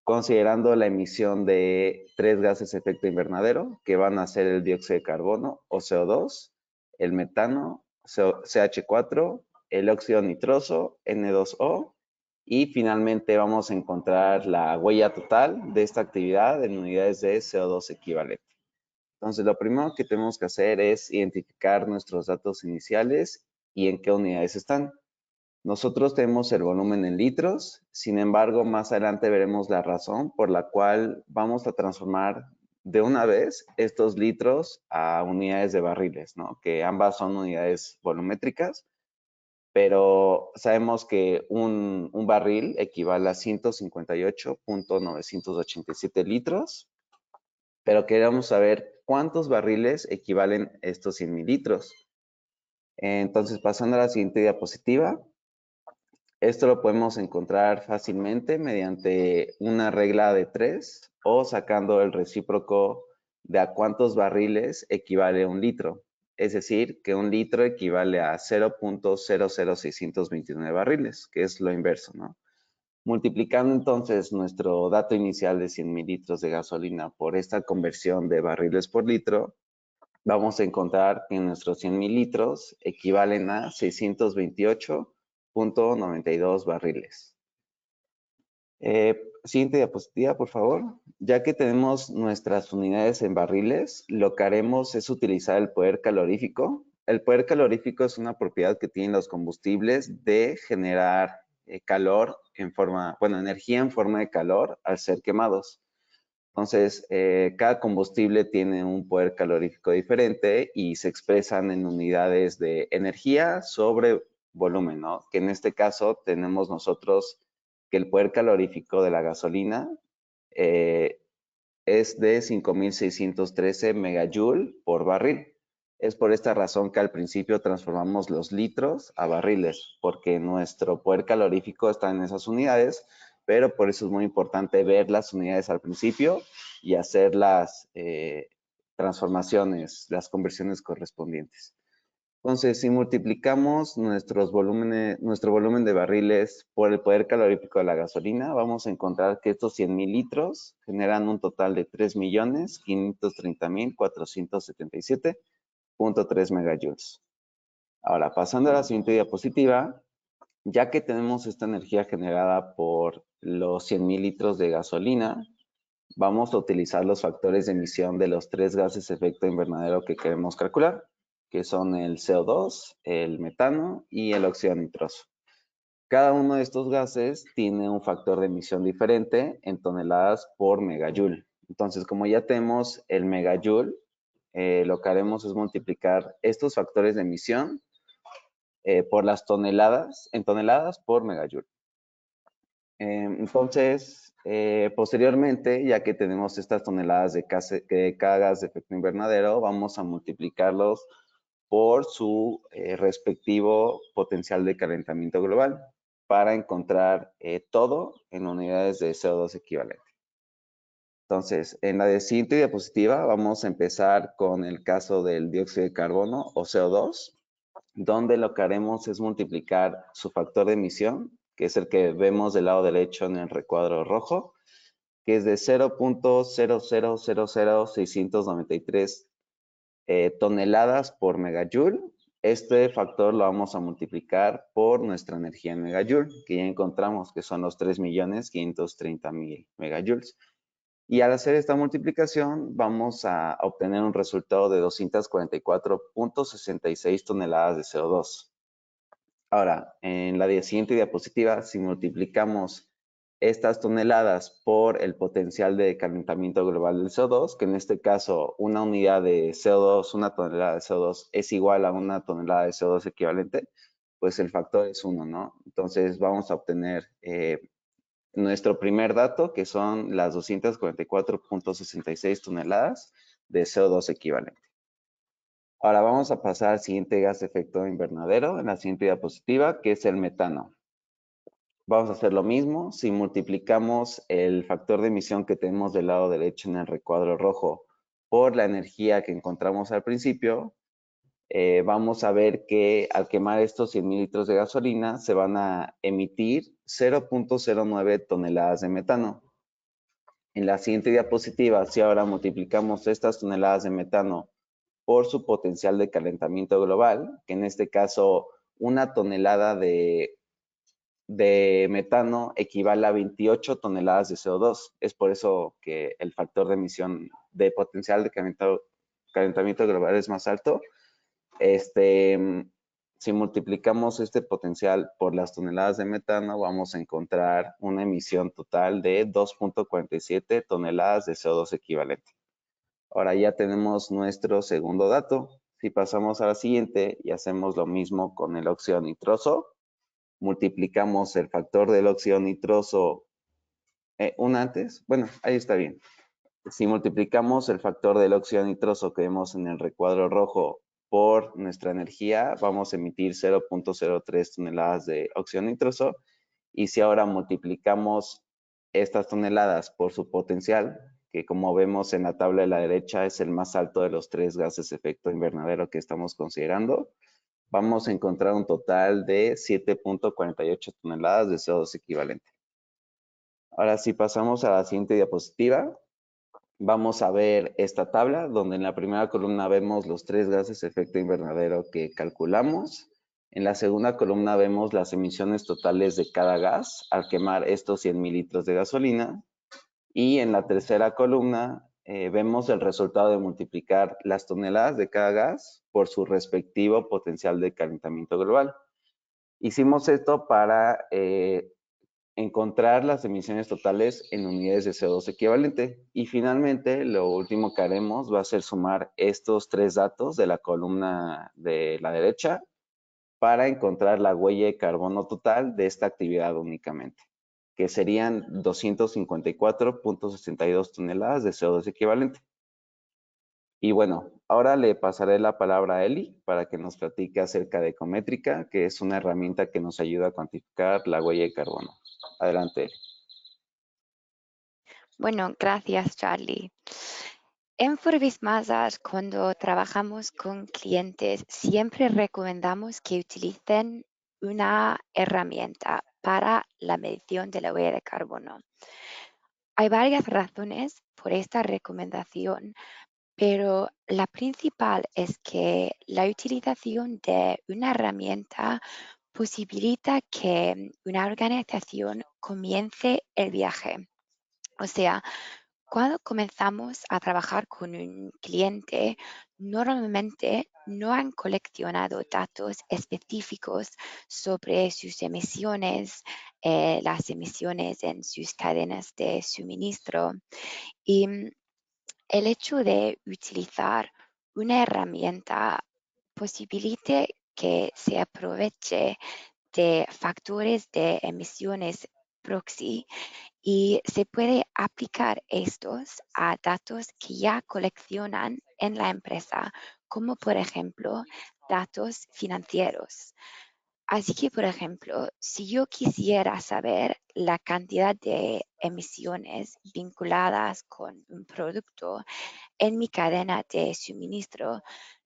considerando la emisión de 3 gases de efecto invernadero, que van a ser el dióxido de carbono o CO2, el metano, CH4, el óxido nitroso, N2O, y finalmente vamos a encontrar la huella total de esta actividad en unidades de CO2 equivalente. Entonces, lo primero que tenemos que hacer es identificar nuestros datos iniciales y en qué unidades están. Nosotros tenemos el volumen en litros, sin embargo, más adelante veremos la razón por la cual vamos a transformar de una vez estos litros a unidades de barriles, ¿no? Que ambas son unidades volumétricas, pero sabemos que un barril equivale a 158.987 litros, pero queremos saber cuántos barriles equivalen a estos 100,000 litros. Entonces, pasando a la siguiente diapositiva, esto lo podemos encontrar fácilmente mediante una regla de 3 o sacando el recíproco de a cuántos barriles equivale un litro. Es decir, que un litro equivale a 0.00629 barriles, que es lo inverso, ¿no? Multiplicando entonces nuestro dato inicial de 100,000 litros de gasolina por esta conversión de barriles por litro, vamos a encontrar que nuestros 100,000 litros equivalen a 628.92 barriles. Siguiente diapositiva, por favor. Ya que tenemos nuestras unidades en barriles, lo que haremos es utilizar el poder calorífico. El poder calorífico es una propiedad que tienen los combustibles de generar calor en forma, bueno, energía en forma de calor al ser quemados. Entonces, cada combustible tiene un poder calorífico diferente y se expresan en unidades de energía sobre volumen, ¿no? Que en este caso tenemos nosotros que el poder calorífico de la gasolina es de 5,613 megajoule por barril. Es por esta razón que al principio transformamos los litros a barriles, porque nuestro poder calorífico está en esas unidades, pero por eso es muy importante ver las unidades al principio y hacer las transformaciones, las conversiones correspondientes. Entonces, si multiplicamos nuestro volumen de barriles por el poder calorífico de la gasolina, vamos a encontrar que estos 100,000 litros generan un total de 3,530,477.3 megajoules. Ahora, pasando a la siguiente diapositiva, ya que tenemos esta energía generada por los 100,000 litros de gasolina, vamos a utilizar los factores de emisión de los 3 gases de efecto invernadero que queremos calcular, que son el CO2, el metano y el óxido nitroso. Cada uno de estos gases tiene un factor de emisión diferente en toneladas por megajoule. Entonces, como ya tenemos el megajoule, lo que haremos es multiplicar estos factores de emisión por las toneladas, en toneladas por megajoule. Entonces, posteriormente, ya que tenemos estas toneladas de cada gas de efecto invernadero, vamos a multiplicarlos por su respectivo potencial de calentamiento global para encontrar todo en unidades de CO2 equivalente. Entonces, en la siguiente diapositiva vamos a empezar con el caso del dióxido de carbono o CO2, donde lo que haremos es multiplicar su factor de emisión, que es el que vemos del lado derecho en el recuadro rojo, que es de 0.0000693 toneladas por megajoule. Este factor lo vamos a multiplicar por nuestra energía en megajoule, que ya encontramos que son los 3,530,000 megajoules. Y al hacer esta multiplicación, vamos a obtener un resultado de 244.66 toneladas de CO2. Ahora, en la siguiente diapositiva, si multiplicamos estas toneladas por el potencial de calentamiento global del CO2, que en este caso una unidad de CO2, una tonelada de CO2 es igual a una tonelada de CO2 equivalente, pues el factor es 1, ¿no? Entonces vamos a obtener nuestro primer dato, que son las 244.66 toneladas de CO2 equivalente. Ahora vamos a pasar al siguiente gas de efecto invernadero, en la siguiente diapositiva, que es el metano. Vamos a hacer lo mismo. Si multiplicamos el factor de emisión que tenemos del lado derecho en el recuadro rojo por la energía que encontramos al principio, vamos a ver que al quemar estos 100,000 litros de gasolina se van a emitir 0.09 toneladas de metano. En la siguiente diapositiva, si ahora multiplicamos estas toneladas de metano por su potencial de calentamiento global, que en este caso una tonelada de metano equivale a 28 toneladas de CO2. Es por eso que el factor de emisión de potencial de calentamiento global es más alto. Si multiplicamos este potencial por las toneladas de metano, vamos a encontrar una emisión total de 2.47 toneladas de CO2 equivalente. Ahora ya tenemos nuestro segundo dato. Si pasamos a la siguiente y hacemos lo mismo con el óxido nitroso, multiplicamos el factor del óxido nitroso bueno, ahí está bien. Si multiplicamos el factor del óxido nitroso que vemos en el recuadro rojo por nuestra energía, vamos a emitir 0.03 toneladas de óxido nitroso. Y si ahora multiplicamos estas toneladas por su potencial, que como vemos en la tabla de la derecha es el más alto de los 3 gases de efecto invernadero que estamos considerando, vamos a encontrar un total de 7.48 toneladas de CO2 equivalente. Ahora, si pasamos a la siguiente diapositiva, vamos a ver esta tabla, donde en la primera columna vemos los 3 gases de efecto invernadero que calculamos. En la segunda columna vemos las emisiones totales de cada gas al quemar estos 100,000 litros de gasolina. Y en la tercera columna vemos el resultado de multiplicar las toneladas de cada gas por su respectivo potencial de calentamiento global. Hicimos esto para encontrar las emisiones totales en unidades de CO2 equivalente. Y finalmente, lo último que haremos va a ser sumar estos 3 datos de la columna de la derecha para encontrar la huella de carbono total de esta actividad únicamente, que serían 254.62 toneladas de CO2 equivalente. Y bueno, ahora le pasaré la palabra a Eli para que nos platique acerca de Ecométrica, que es una herramienta que nos ayuda a cuantificar la huella de carbono. Adelante, Eli. Bueno, gracias, Charlie. En Forbis Mazars, cuando trabajamos con clientes, siempre recomendamos que utilicen una herramienta para la medición de la huella de carbono. Hay varias razones por esta recomendación, pero la principal es que la utilización de una herramienta posibilita que una organización comience el viaje. O sea, cuando comenzamos a trabajar con un cliente, normalmente no han coleccionado datos específicos sobre sus emisiones, las emisiones en sus cadenas de suministro. Y el hecho de utilizar una herramienta posibilite que se aproveche de factores de emisiones proxy y se puede aplicar estos a datos que ya coleccionan en la empresa, como por ejemplo datos financieros. Así que, por ejemplo, si yo quisiera saber la cantidad de emisiones vinculadas con un producto en mi cadena de suministro,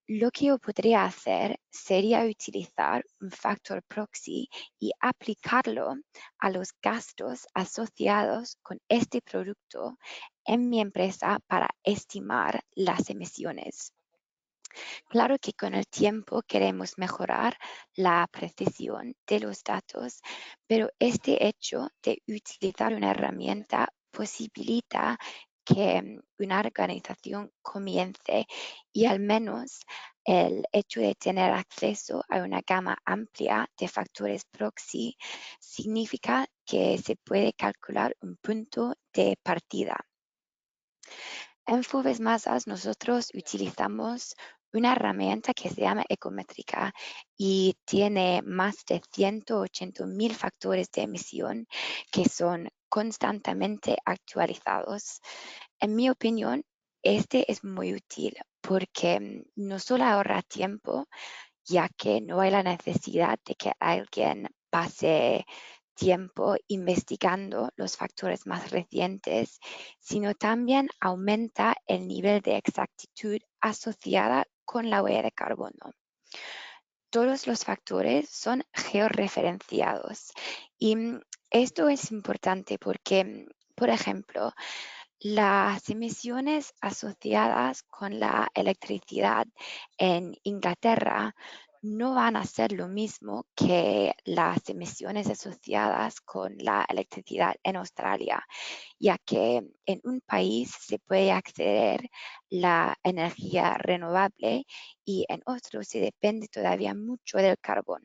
lo que yo podría hacer sería utilizar un factor proxy y aplicarlo a los gastos asociados con este producto en mi empresa para estimar las emisiones. Claro que con el tiempo queremos mejorar la precisión de los datos, pero este hecho de utilizar una herramienta posibilita que una organización comience y al menos el hecho de tener acceso a una gama amplia de factores proxy significa que se puede calcular un punto de partida. En Forbes Masas nosotros utilizamos una herramienta que se llama ecométrica y tiene más de 180.000 factores de emisión que son constantemente actualizados. En mi opinión, este es muy útil porque no solo ahorra tiempo, ya que no hay la necesidad de que alguien pase tiempo investigando los factores más recientes, sino también aumenta el nivel de exactitud asociada con la huella de carbono. Todos los factores son georreferenciados y esto es importante porque, por ejemplo, las emisiones asociadas con la electricidad en Inglaterra no van a ser lo mismo que las emisiones asociadas con la electricidad en Australia, ya que en un país se puede acceder la energía renovable y en otro se depende todavía mucho del carbón.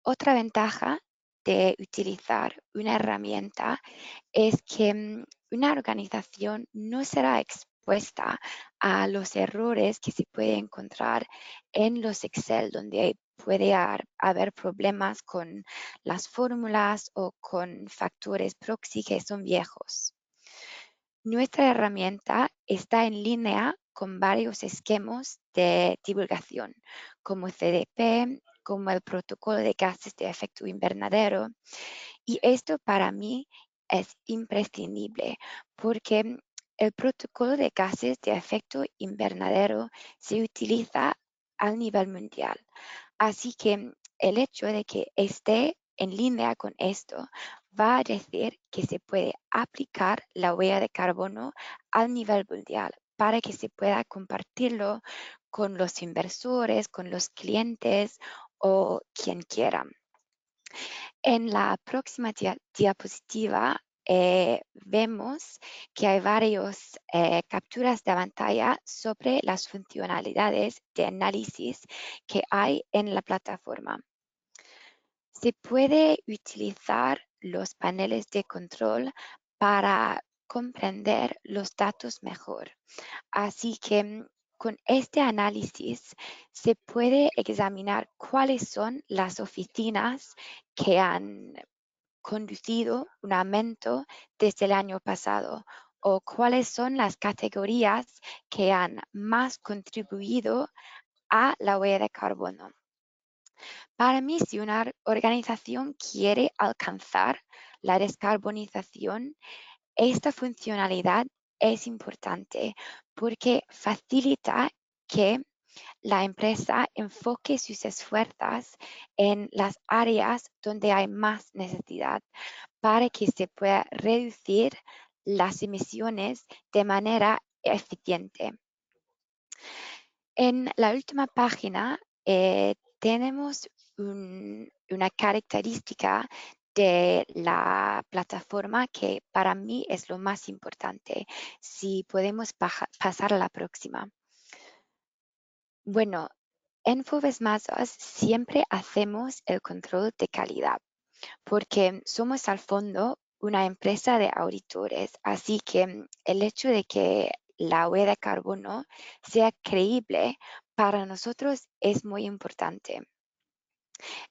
Otra ventaja de utilizar una herramienta es que una organización no será expuesta a los errores que se puede encontrar en los Excel, donde puede haber problemas con las fórmulas o con factores proxy que son viejos. Nuestra herramienta está en línea con varios esquemas de divulgación, como CDP, como el protocolo de gases de efecto invernadero. Y esto para mí es imprescindible porque el protocolo de gases de efecto invernadero se utiliza a nivel mundial. Así que el hecho de que esté en línea con esto va a decir que se puede aplicar la huella de carbono a nivel mundial para que se pueda compartirlo con los inversores, con los clientes o quien quiera. En la próxima diapositiva vemos que hay varias capturas de pantalla sobre las funcionalidades de análisis que hay en la plataforma. Se puede utilizar los paneles de control para comprender los datos mejor. Así que con este análisis se puede examinar cuáles son las oficinas que han conducido un aumento desde el año pasado o cuáles son las categorías que han más contribuido a la huella de carbono. Para mí, si una organización quiere alcanzar la descarbonización, esta funcionalidad es importante porque facilita que la empresa enfoque sus esfuerzos en las áreas donde hay más necesidad para que se pueda reducir las emisiones de manera eficiente. En la última página tenemos una característica de la plataforma que para mí es lo más importante. Si podemos pasar a la próxima. Bueno, en Forbes Masas siempre hacemos el control de calidad porque somos al fondo una empresa de auditores, así que el hecho de que la huella de carbono sea creíble para nosotros es muy importante.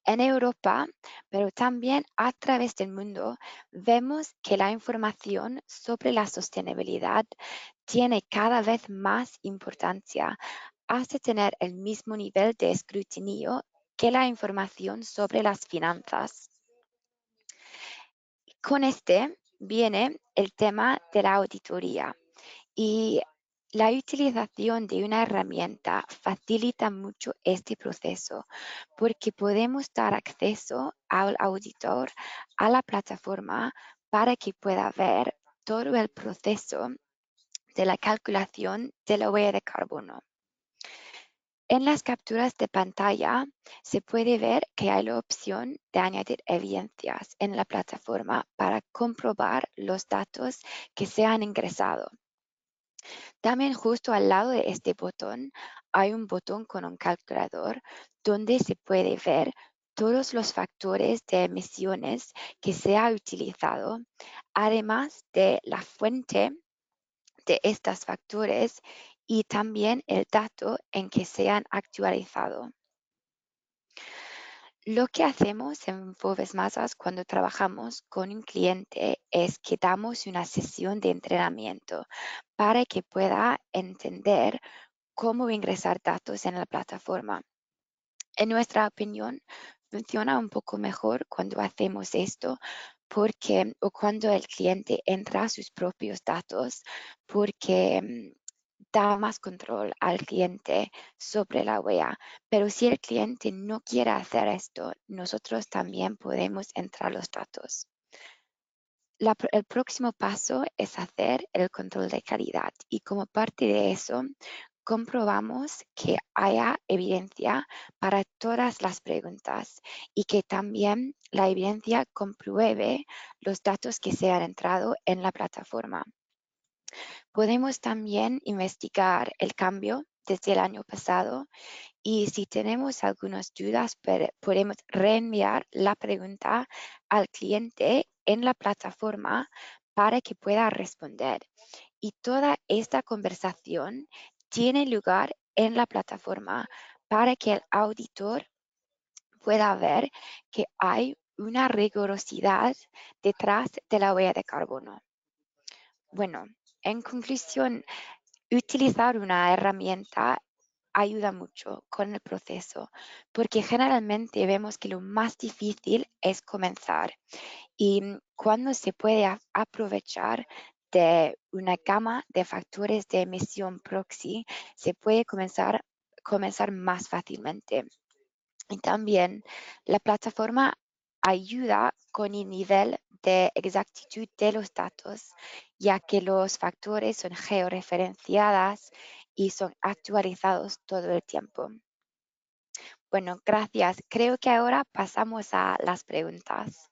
En Europa, pero también a través del mundo, vemos que la información sobre la sostenibilidad tiene cada vez más importancia hasta tener el mismo nivel de escrutinio que la información sobre las finanzas. Con este viene el tema de la auditoría y la utilización de una herramienta facilita mucho este proceso porque podemos dar acceso al auditor a la plataforma para que pueda ver todo el proceso de la calculación de la huella de carbono. En las capturas de pantalla se puede ver que hay la opción de añadir evidencias en la plataforma para comprobar los datos que se han ingresado. También justo al lado de este botón hay un botón con un calculador donde se puede ver todos los factores de emisiones que se ha utilizado, además de la fuente de estos factores y también el dato en que se han actualizado. Lo que hacemos en Forbes Mazars cuando trabajamos con un cliente es que damos una sesión de entrenamiento para que pueda entender cómo ingresar datos en la plataforma. En nuestra opinión, funciona un poco mejor cuando hacemos esto o cuando el cliente entra sus propios datos, porque da más control al cliente sobre la huella. Pero si el cliente no quiere hacer esto, nosotros también podemos entrar los datos. El próximo paso es hacer el control de calidad y como parte de eso, comprobamos que haya evidencia para todas las preguntas y que también la evidencia compruebe los datos que se han entrado en la plataforma. Podemos también investigar el cambio desde el año pasado y si tenemos algunas dudas, podemos reenviar la pregunta al cliente en la plataforma para que pueda responder. Y toda esta conversación tiene lugar en la plataforma para que el auditor pueda ver que hay una rigurosidad detrás de la huella de carbono. Bueno, en conclusión, utilizar una herramienta ayuda mucho con el proceso, porque generalmente vemos que lo más difícil es comenzar y cuando se puede aprovechar de una gama de factores de emisión proxy, se puede comenzar más fácilmente. Y también la plataforma ayuda con el nivel de exactitud de los datos, ya que los factores son georreferenciados y son actualizados todo el tiempo. Bueno, gracias. Creo que ahora pasamos a las preguntas.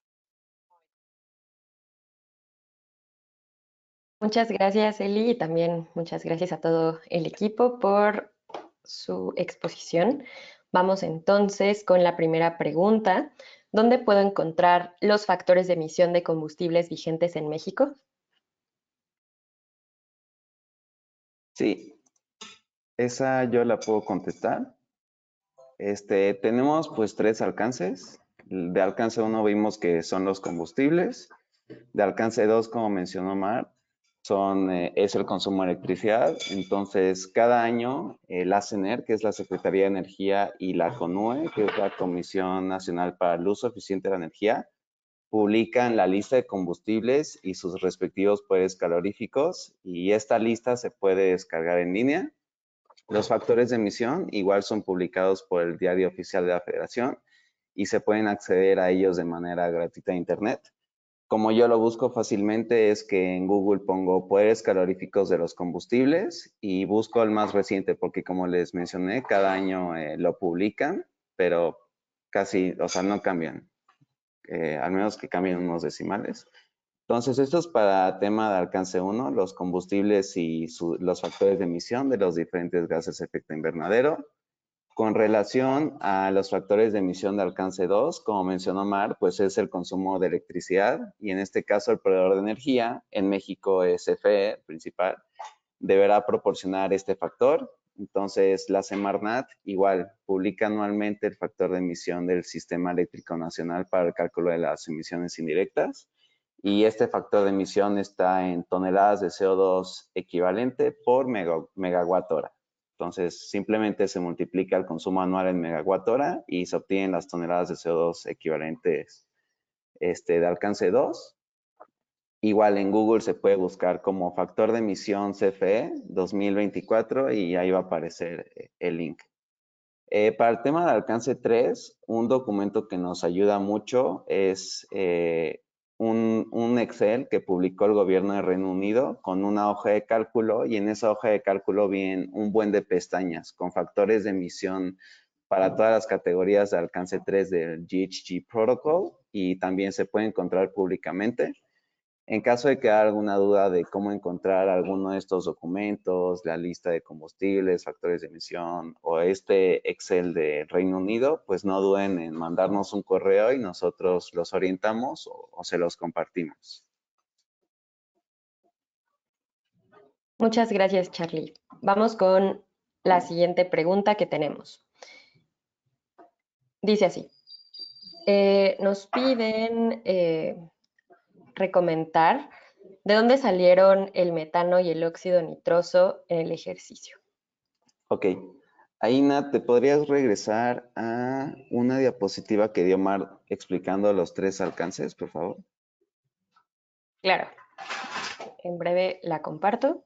Muchas gracias, Eli, y también muchas gracias a todo el equipo por su exposición. Vamos entonces con la primera pregunta. ¿Dónde puedo encontrar los factores de emisión de combustibles vigentes en México? Sí, esa yo la puedo contestar. Tenemos pues 3 alcances. De alcance 1 vimos que son los combustibles. De alcance 2, como mencionó Mar, es el consumo de electricidad. Entonces, cada año la CENER, que es la Secretaría de Energía, y la CONUE, que es la Comisión Nacional para el Uso Eficiente de la Energía, publican la lista de combustibles y sus respectivos poderes caloríficos. Y esta lista se puede descargar en línea. Los factores de emisión igual son publicados por el Diario Oficial de la Federación y se pueden acceder a ellos de manera gratuita en Internet. Como yo lo busco fácilmente es que en Google pongo poderes caloríficos de los combustibles y busco el más reciente porque como les mencioné, cada año lo publican, pero casi, o sea, no cambian, al menos que cambien unos decimales. Entonces, esto es para tema de alcance 1, los combustibles y los factores de emisión de los diferentes gases de efecto invernadero. Con relación a los factores de emisión de alcance 2, como mencionó Mar, pues es el consumo de electricidad y en este caso el proveedor de energía, en México es CFE principal, deberá proporcionar este factor. Entonces, la Semarnat igual publica anualmente el factor de emisión del Sistema Eléctrico Nacional para el cálculo de las emisiones indirectas y este factor de emisión está en toneladas de CO2 equivalente por megawatt hora. Entonces, simplemente se multiplica el consumo anual en megawatt hora y se obtienen las toneladas de CO2 equivalentes de alcance 2. Igual en Google se puede buscar como factor de emisión CFE 2024 y ahí va a aparecer el link. Para el tema de alcance 3, un documento que nos ayuda mucho es un Excel que publicó el gobierno de Reino Unido con una hoja de cálculo y en esa hoja de cálculo vienen un buen de pestañas con factores de emisión para todas las categorías de alcance 3 del GHG Protocol y también se puede encontrar públicamente. En caso de quedar alguna duda de cómo encontrar alguno de estos documentos, la lista de combustibles, factores de emisión o este Excel de Reino Unido, pues no duden en mandarnos un correo y nosotros los orientamos o se los compartimos. Muchas gracias, Charlie. Vamos con la siguiente pregunta que tenemos. Dice así. Nos piden recomendar de dónde salieron el metano y el óxido nitroso en el ejercicio. Ok. Aina, ¿te podrías regresar a una diapositiva que dio Mar explicando los 3 alcances, por favor? Claro. En breve la comparto.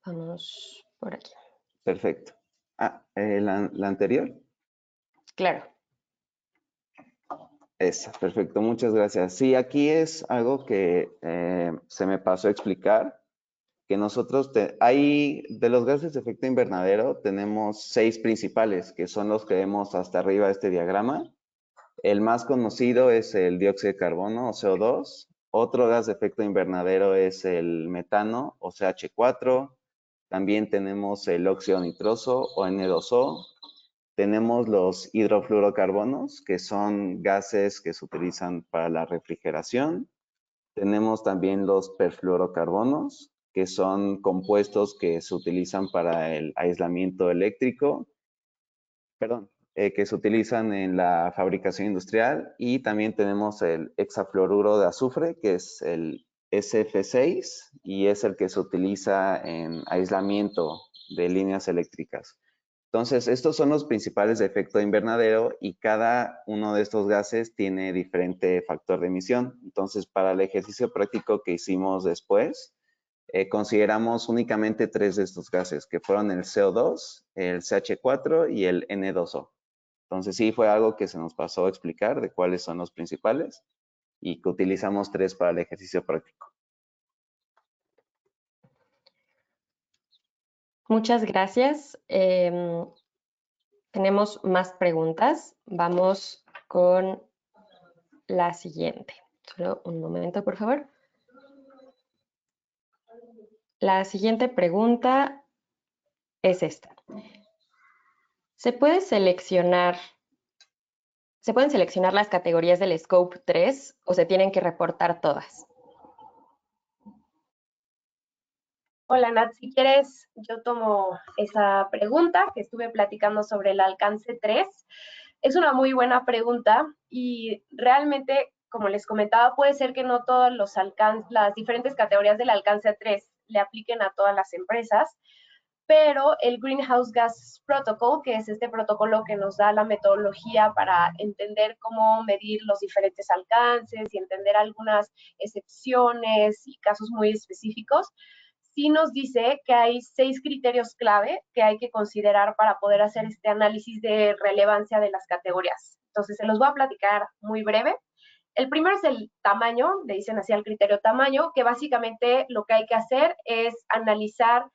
Vamos por aquí. Perfecto. ¿La anterior? Claro. Esa, perfecto, muchas gracias. Sí, aquí es algo que se me pasó a explicar, que nosotros, de los gases de efecto invernadero, tenemos 6 principales, que son los que vemos hasta arriba de este diagrama. El más conocido es el dióxido de carbono, o CO2. Otro gas de efecto invernadero es el metano, o CH4. También tenemos el óxido nitroso, o N2O. Tenemos los hidrofluorocarbonos, que son gases que se utilizan para la refrigeración. Tenemos también los perfluorocarbonos, que son compuestos que se utilizan para el aislamiento eléctrico. Perdón, que se utilizan en la fabricación industrial. Y también tenemos el hexafluoruro de azufre, que es el SF6, y es el que se utiliza en aislamiento de líneas eléctricas. Entonces, estos son los principales de efecto invernadero y cada uno de estos gases tiene diferente factor de emisión. Entonces, para el ejercicio práctico que hicimos después, consideramos únicamente 3 de estos gases, que fueron el CO2, el CH4 y el N2O. Entonces, sí fue algo que se nos pasó a explicar de cuáles son los principales y que utilizamos 3 para el ejercicio práctico. Muchas gracias. Tenemos más preguntas. Vamos con la siguiente. Solo un momento, por favor. La siguiente pregunta es esta. ¿Se pueden seleccionar las categorías del Scope 3 o se tienen que reportar todas? Hola Nat, si quieres, yo tomo esa pregunta que estuve platicando sobre el alcance 3. Es una muy buena pregunta y realmente, como les comentaba, puede ser que no todos las diferentes categorías del alcance 3 le apliquen a todas las empresas, pero el Greenhouse Gas Protocol, que es este protocolo que nos da la metodología para entender cómo medir los diferentes alcances y entender algunas excepciones y casos muy específicos, sí nos dice que hay 6 criterios clave que hay que considerar para poder hacer este análisis de relevancia de las categorías. Entonces, se los voy a platicar muy breve. El primero es el tamaño, le dicen así al criterio tamaño, que básicamente lo que hay que hacer es analizar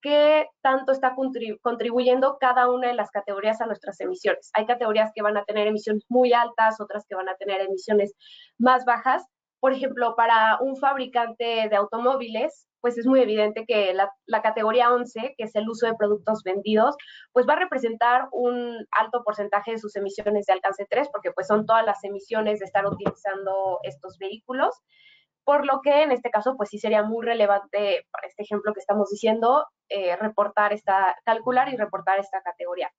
qué tanto está contribuyendo cada una de las categorías a nuestras emisiones. Hay categorías que van a tener emisiones muy altas, otras que van a tener emisiones más bajas. Por ejemplo, para un fabricante de automóviles, pues es muy evidente que la categoría 11, que es el uso de productos vendidos, pues va a representar un alto porcentaje de sus emisiones de alcance 3, porque pues son todas las emisiones de estar utilizando estos vehículos. Por lo que en este caso, pues sí sería muy relevante para este ejemplo que estamos diciendo, calcular y reportar esta categoría.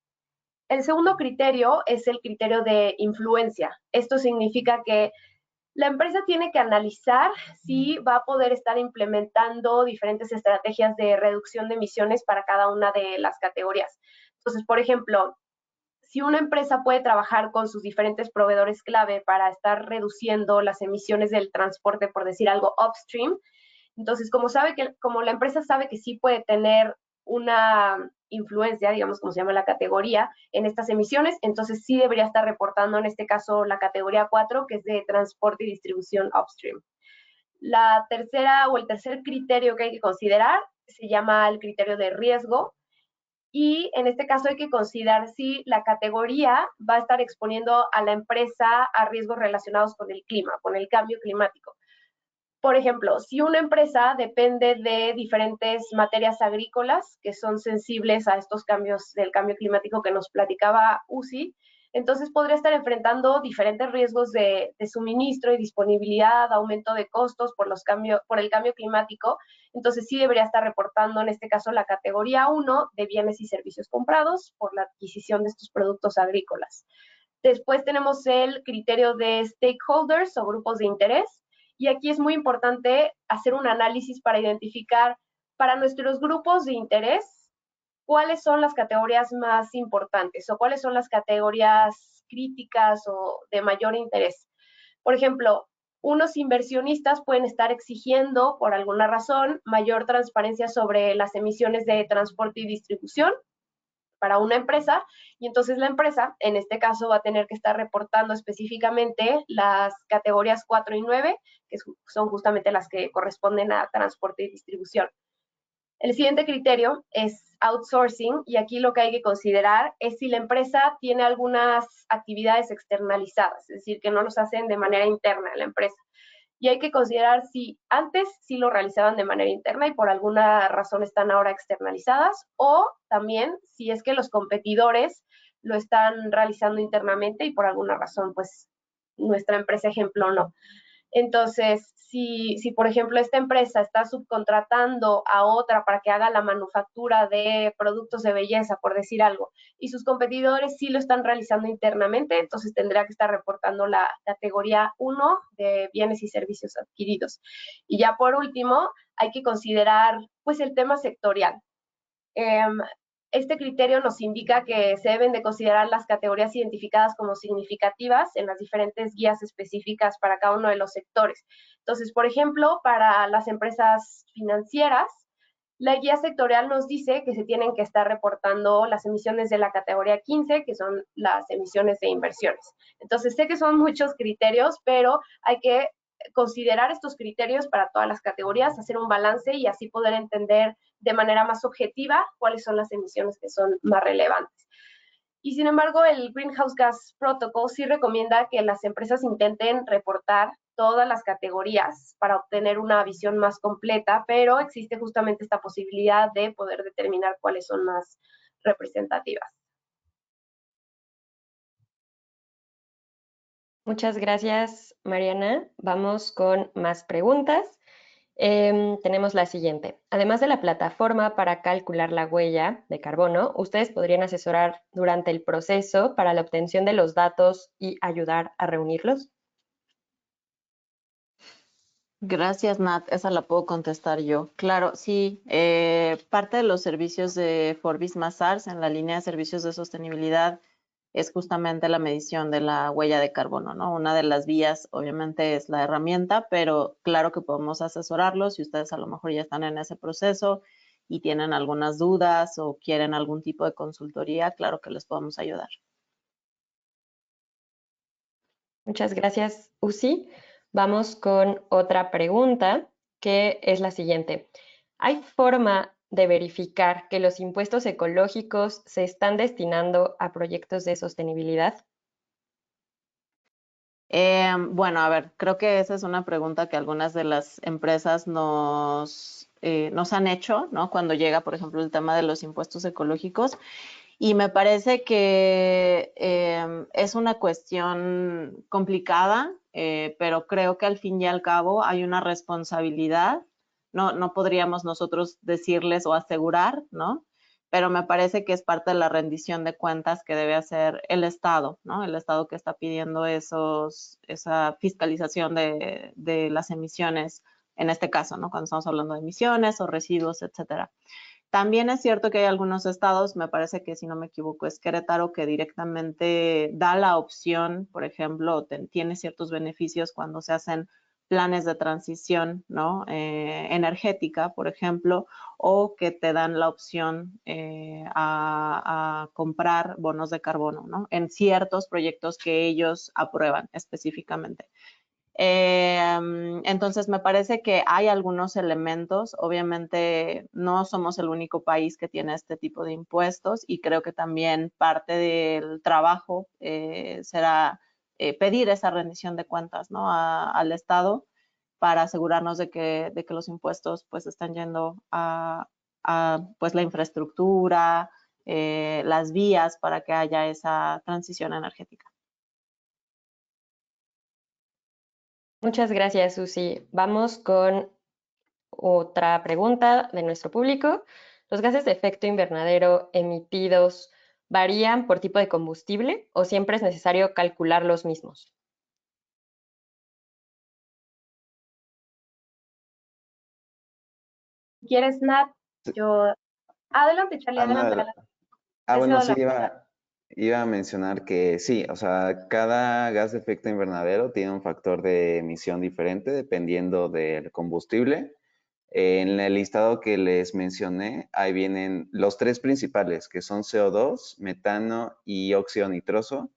El segundo criterio es el criterio de influencia. Esto significa que la empresa tiene que analizar si va a poder estar implementando diferentes estrategias de reducción de emisiones para cada una de las categorías. Entonces, por ejemplo, si una empresa puede trabajar con sus diferentes proveedores clave para estar reduciendo las emisiones del transporte, por decir algo, upstream, entonces, como la empresa sabe que sí puede tener una influencia, digamos, como se llama la categoría, en estas emisiones, entonces sí debería estar reportando en este caso la categoría 4, que es de transporte y distribución upstream. La tercera o el tercer criterio que hay que considerar se llama el criterio de riesgo. y en este caso hay que considerar si la categoría va a estar exponiendo a la empresa a riesgos relacionados con el clima, con el cambio climático. Por ejemplo, si una empresa depende de diferentes materias agrícolas que son sensibles a estos cambios del cambio climático que nos platicaba Uzi, entonces podría estar enfrentando diferentes riesgos de suministro y disponibilidad, aumento de costos por el cambio climático. Entonces sí debería estar reportando en este caso la categoría 1 de bienes y servicios comprados por la adquisición de estos productos agrícolas. Después tenemos el criterio de stakeholders o grupos de interés. Y aquí es muy importante hacer un análisis para identificar para nuestros grupos de interés cuáles son las categorías más importantes o cuáles son las categorías críticas o de mayor interés. Por ejemplo, unos inversionistas pueden estar exigiendo, por alguna razón, mayor transparencia sobre las emisiones de transporte y distribución para una empresa, y entonces la empresa, en este caso, va a tener que estar reportando específicamente las categorías 4 y 9, que son justamente las que corresponden a transporte y distribución. El siguiente criterio es outsourcing, y aquí lo que hay que considerar es si la empresa tiene algunas actividades externalizadas, es decir, que no los hacen de manera interna en la empresa. Y hay que considerar si antes sí lo realizaban de manera interna y por alguna razón están ahora externalizadas, o también si es que los competidores lo están realizando internamente y por alguna razón, pues, nuestra empresa ejemplo no. Entonces, si por ejemplo esta empresa está subcontratando a otra para que haga la manufactura de productos de belleza, por decir algo, y sus competidores sí lo están realizando internamente, entonces tendrá que estar reportando la categoría 1 de bienes y servicios adquiridos. Y ya por último, hay que considerar pues el tema sectorial. Este criterio nos indica que se deben de considerar las categorías identificadas como significativas en las diferentes guías específicas para cada uno de los sectores. Entonces, por ejemplo, para las empresas financieras, la guía sectorial nos dice que se tienen que estar reportando las emisiones de la categoría 15, que son las emisiones de inversiones. Entonces, sé que son muchos criterios, pero hay que considerar estos criterios para todas las categorías, hacer un balance y así poder entender de manera más objetiva cuáles son las emisiones que son más relevantes. Y sin embargo, el Greenhouse Gas Protocol sí recomienda que las empresas intenten reportar todas las categorías para obtener una visión más completa, pero existe justamente esta posibilidad de poder determinar cuáles son más representativas. Muchas gracias, Mariana. Vamos con más preguntas. Tenemos la siguiente. Además de la plataforma para calcular la huella de carbono, ¿ustedes podrían asesorar durante el proceso para la obtención de los datos y ayudar a reunirlos? Gracias, Nat. Esa la puedo contestar yo. Claro, sí. Parte de los servicios de Forbis Mazars en la línea de servicios de sostenibilidad es justamente la medición de la huella de carbono, ¿no? Una de las vías, obviamente, es la herramienta, pero claro que podemos asesorarlos si ustedes a lo mejor ya están en ese proceso y tienen algunas dudas o quieren algún tipo de consultoría, claro que les podemos ayudar. Muchas gracias, Uzi. Vamos con otra pregunta, que es la siguiente. ¿Hay forma de verificar que los impuestos ecológicos se están destinando a proyectos de sostenibilidad? Bueno, a ver, creo que esa es una pregunta que algunas de las empresas nos han hecho, ¿no? Cuando llega, por ejemplo, el tema de los impuestos ecológicos. Y me parece que es una cuestión complicada, pero creo que al fin y al cabo hay una responsabilidad. No podríamos nosotros decirles o asegurar, ¿no? Pero me parece que es parte de la rendición de cuentas que debe hacer el Estado, ¿no? El Estado que está pidiendo esa fiscalización de las emisiones, en este caso, ¿no? Cuando estamos hablando de emisiones o residuos, etcétera. También es cierto que hay algunos estados, me parece que si no me equivoco es Querétaro, que directamente da la opción, por ejemplo, tiene ciertos beneficios cuando se hacen planes de transición, ¿no? Energética, por ejemplo, o que te dan la opción a comprar bonos de carbono, ¿no? En ciertos proyectos que ellos aprueban específicamente. Entonces, me parece que hay algunos elementos. Obviamente, no somos el único país que tiene este tipo de impuestos y creo que también parte del trabajo será pedir esa rendición de cuentas, ¿no? al Estado para asegurarnos de que los impuestos pues están yendo a pues la infraestructura, las vías para que haya esa transición energética. Muchas gracias, Susi. Vamos con otra pregunta de nuestro público. ¿Los gases de efecto invernadero emitidos varían por tipo de combustible o siempre es necesario calcular los mismos? Si quieres, Nat, yo... Adelante, Charlie, adelante, Ana, adelante. Te bueno, cedo sí, la palabra. iba a mencionar que sí, o sea, cada gas de efecto invernadero tiene un factor de emisión diferente dependiendo del combustible. En el listado que les mencioné, ahí vienen los tres principales, que son CO2, metano y óxido nitroso.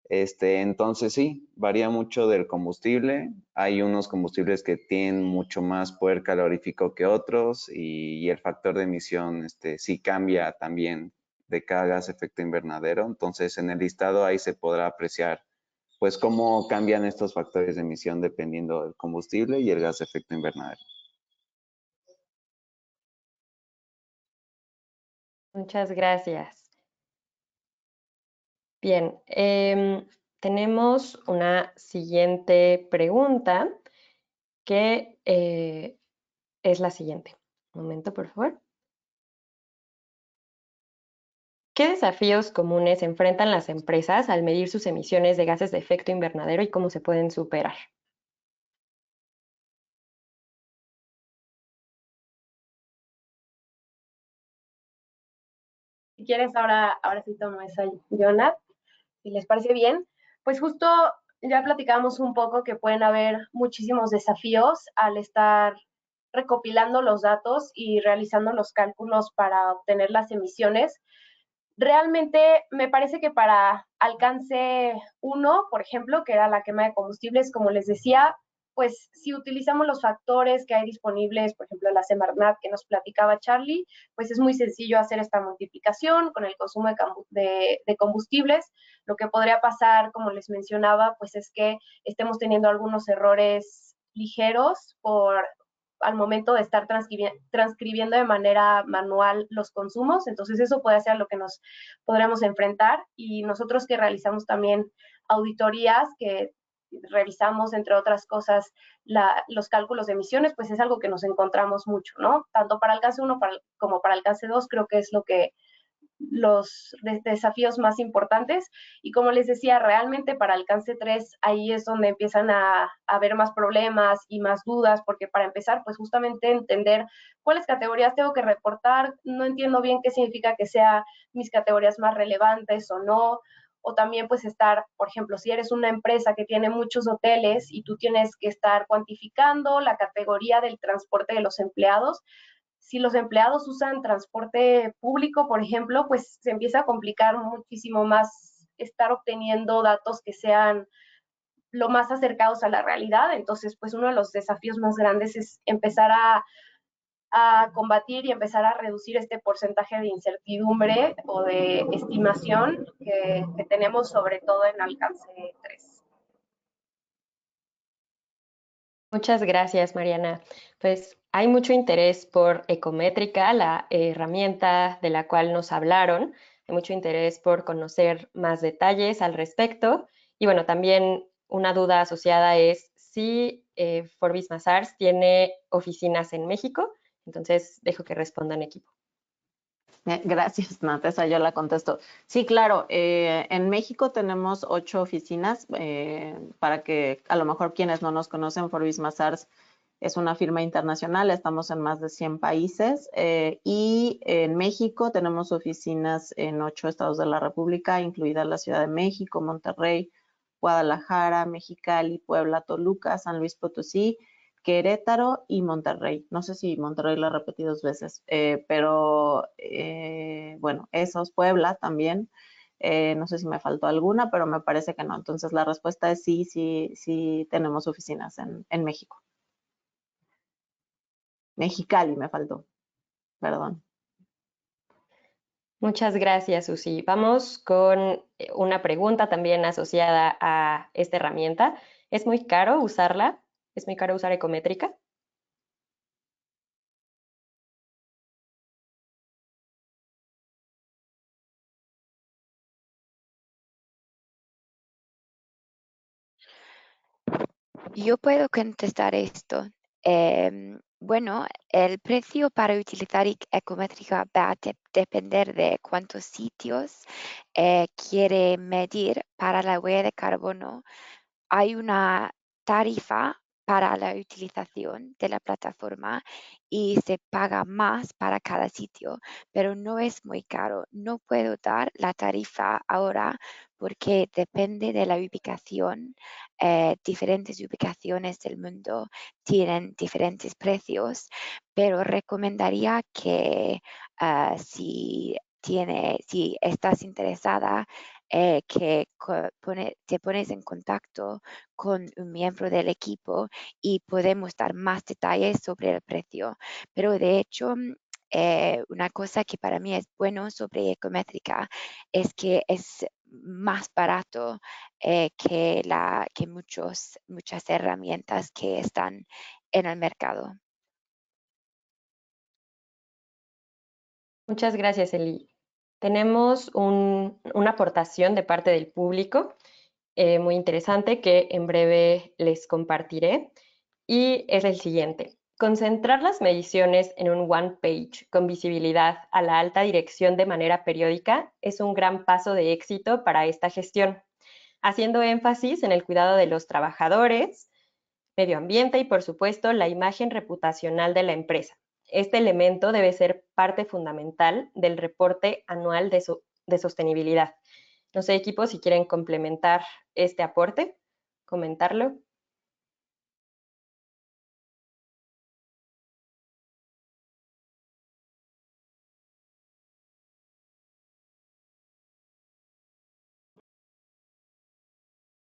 Entonces sí, varía mucho del combustible. Hay unos combustibles que tienen mucho más poder calorífico que otros y el factor de emisión sí cambia también de cada gas de efecto invernadero. Entonces en el listado ahí se podrá apreciar pues cómo cambian estos factores de emisión dependiendo del combustible y el gas de efecto invernadero. Muchas gracias. Bien, tenemos una siguiente pregunta que es la siguiente. Un momento, por favor. ¿Qué desafíos comunes enfrentan las empresas al medir sus emisiones de gases de efecto invernadero y cómo se pueden superar? Si quieres, ahora sí tomo esa, Jonat, si les parece bien. Pues justo ya platicamos un poco que pueden haber muchísimos desafíos al estar recopilando los datos y realizando los cálculos para obtener las emisiones. Realmente me parece que para alcance 1, por ejemplo, que era la quema de combustibles, como les decía, pues si utilizamos los factores que hay disponibles, por ejemplo, la Semarnat que nos platicaba Charlie, pues es muy sencillo hacer esta multiplicación con el consumo de combustibles. Lo que podría pasar, como les mencionaba, pues es que estemos teniendo algunos errores ligeros al momento de estar transcribiendo de manera manual los consumos. Entonces eso puede ser lo que nos podremos enfrentar, y nosotros que realizamos también auditorías, que revisamos, entre otras cosas, los cálculos de emisiones, pues es algo que nos encontramos mucho, ¿no? Tanto para alcance 1 como para alcance 2, creo que es lo que los desafíos más importantes. Y como les decía, realmente para alcance 3, ahí es donde empiezan a haber más problemas y más dudas, porque para empezar, pues justamente entender cuáles categorías tengo que reportar, no entiendo bien qué significa que sean mis categorías más relevantes o no. O también pues estar, por ejemplo, si eres una empresa que tiene muchos hoteles y tú tienes que estar cuantificando la categoría del transporte de los empleados, si los empleados usan transporte público, por ejemplo, pues se empieza a complicar muchísimo más estar obteniendo datos que sean lo más acercados a la realidad. Entonces, pues uno de los desafíos más grandes es empezar a combatir y empezar a reducir este porcentaje de incertidumbre o de estimación que tenemos, sobre todo en alcance 3. Muchas gracias, Mariana. Pues hay mucho interés por Ecométrica, la herramienta de la cual nos hablaron. Hay mucho interés por conocer más detalles al respecto. Y bueno, también una duda asociada es si Forbis Mazars tiene oficinas en México. Entonces, dejo que respondan equipo. Gracias, Natesa, yo la contesto. Sí, claro, en México tenemos 8 oficinas, para que a lo mejor quienes no nos conocen, Forbis Mazars es una firma internacional, estamos en más de 100 países, y en México tenemos oficinas en 8 estados de la República, incluida la Ciudad de México, Monterrey, Guadalajara, Mexicali, Puebla, Toluca, San Luis Potosí, Querétaro y Monterrey. No sé si Monterrey lo repetí 2 veces, pero bueno, esos, Puebla también. No sé si me faltó alguna, pero me parece que no. Entonces la respuesta es sí, sí tenemos oficinas en México. Mexicali me faltó, perdón. Muchas gracias, Susi. Vamos con una pregunta también asociada a esta herramienta. ¿Es muy caro usarla? ¿Es muy caro usar Ecométrica? Yo puedo contestar esto. Bueno, el precio para utilizar Ecométrica va a depender de cuántos sitios quiere medir para la huella de carbono. Hay una tarifa para la utilización de la plataforma y se paga más para cada sitio, pero no es muy caro. No puedo dar la tarifa ahora porque depende de la ubicación. Diferentes ubicaciones del mundo tienen diferentes precios, pero recomendaría que si estás interesada, que te pones en contacto con un miembro del equipo y podemos dar más detalles sobre el precio. Pero de hecho, una cosa que para mí es bueno sobre Ecométrica es que es más barato que muchas herramientas que están en el mercado. Muchas gracias, Eli. Tenemos una aportación de parte del público muy interesante que en breve les compartiré y es el siguiente. Concentrar las mediciones en un one page con visibilidad a la alta dirección de manera periódica es un gran paso de éxito para esta gestión, haciendo énfasis en el cuidado de los trabajadores, medio ambiente y, por supuesto, la imagen reputacional de la empresa. Este elemento debe ser parte fundamental del reporte anual de sostenibilidad. No sé, equipo, si quieren complementar este aporte, comentarlo.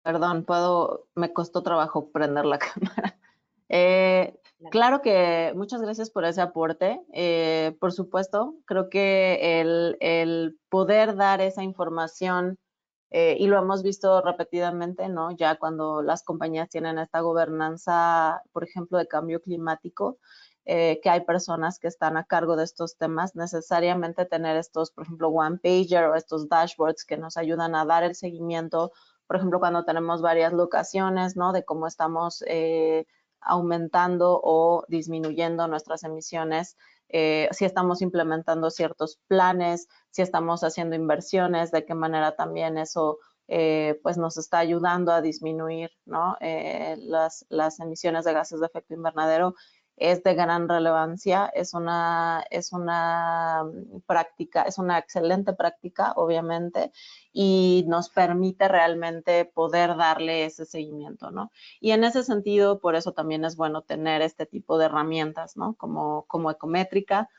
Perdón, me costó trabajo prender la cámara. Claro que muchas gracias por ese aporte. Por supuesto, creo que el poder dar esa información, y lo hemos visto repetidamente, ¿no? Ya cuando las compañías tienen esta gobernanza, por ejemplo, de cambio climático, que hay personas que están a cargo de estos temas, necesariamente tener estos, por ejemplo, one pager o estos dashboards que nos ayudan a dar el seguimiento, por ejemplo, cuando tenemos varias locaciones, ¿no? De cómo estamos aumentando o disminuyendo nuestras emisiones, si estamos implementando ciertos planes, si estamos haciendo inversiones, de qué manera también eso pues nos está ayudando a disminuir, ¿no? Las emisiones de gases de efecto invernadero. Es de gran relevancia, es una práctica, es una excelente práctica, obviamente, y nos permite realmente poder darle ese seguimiento, ¿no? Y en ese sentido, por eso también es bueno tener este tipo de herramientas, ¿no? Como Ecométrica,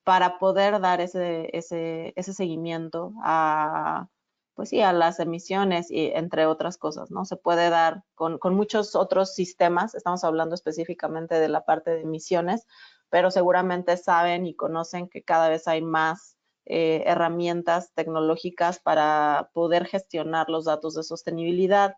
para poder dar ese seguimiento a, pues sí, a las emisiones y entre otras cosas, ¿no? Se puede dar con muchos otros sistemas, estamos hablando específicamente de la parte de emisiones, pero seguramente saben y conocen que cada vez hay más herramientas tecnológicas para poder gestionar los datos de sostenibilidad,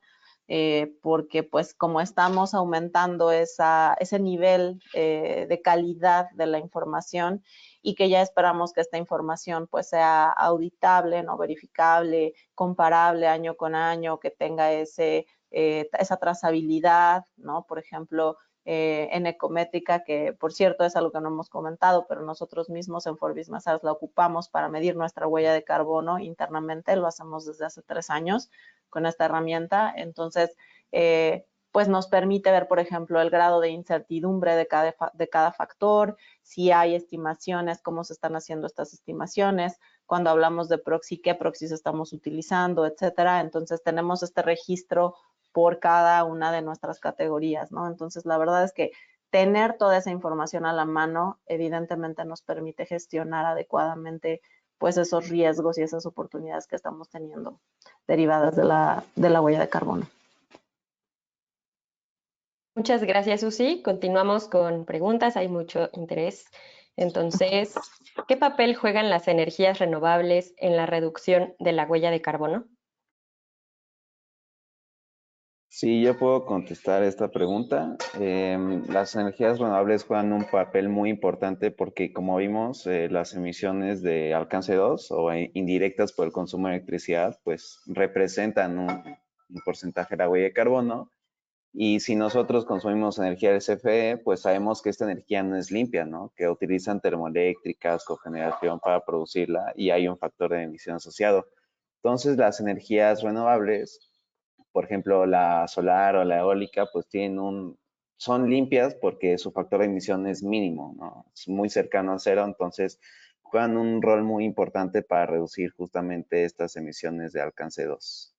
porque pues como estamos aumentando ese nivel de calidad de la información y que ya esperamos que esta información pues sea auditable, no verificable, comparable año con año, que tenga esa trazabilidad, ¿no? Por ejemplo, en Ecométrica, que por cierto es algo que no hemos comentado, pero nosotros mismos en Forbis Mazars la ocupamos para medir nuestra huella de carbono internamente, lo hacemos desde hace 3 años con esta herramienta. Entonces, pues nos permite ver, por ejemplo, el grado de incertidumbre de cada factor, si hay estimaciones, cómo se están haciendo estas estimaciones, cuando hablamos de proxy, qué proxies estamos utilizando, etcétera. Entonces, tenemos este registro por cada una de nuestras categorías, ¿no? Entonces, la verdad es que tener toda esa información a la mano, evidentemente nos permite gestionar adecuadamente pues esos riesgos y esas oportunidades que estamos teniendo derivadas de la huella de carbono. Muchas gracias, Susi. Continuamos con preguntas, hay mucho interés. Entonces, ¿qué papel juegan las energías renovables en la reducción de la huella de carbono? Sí, yo puedo contestar esta pregunta. Las energías renovables juegan un papel muy importante porque, como vimos, las emisiones de alcance 2 o indirectas por el consumo de electricidad, pues representan un porcentaje de la huella de carbono. Y si nosotros consumimos energía del CFE, pues sabemos que esta energía no es limpia, ¿no? Que utilizan termoeléctricas, cogeneración para producirla y hay un factor de emisión asociado. Entonces, las energías renovables, por ejemplo, la solar o la eólica, pues son limpias porque su factor de emisión es mínimo, ¿no? Es muy cercano a cero, entonces juegan un rol muy importante para reducir justamente estas emisiones de alcance 2.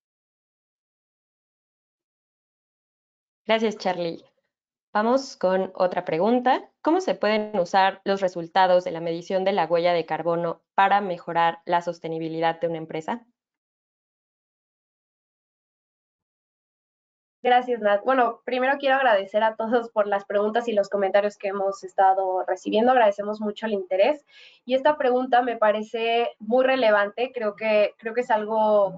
Gracias, Charlie. Vamos con otra pregunta. ¿Cómo se pueden usar los resultados de la medición de la huella de carbono para mejorar la sostenibilidad de una empresa? Gracias, Nat. Bueno, primero quiero agradecer a todos por las preguntas y los comentarios que hemos estado recibiendo. Agradecemos mucho el interés. Y esta pregunta me parece muy relevante. Creo que es algo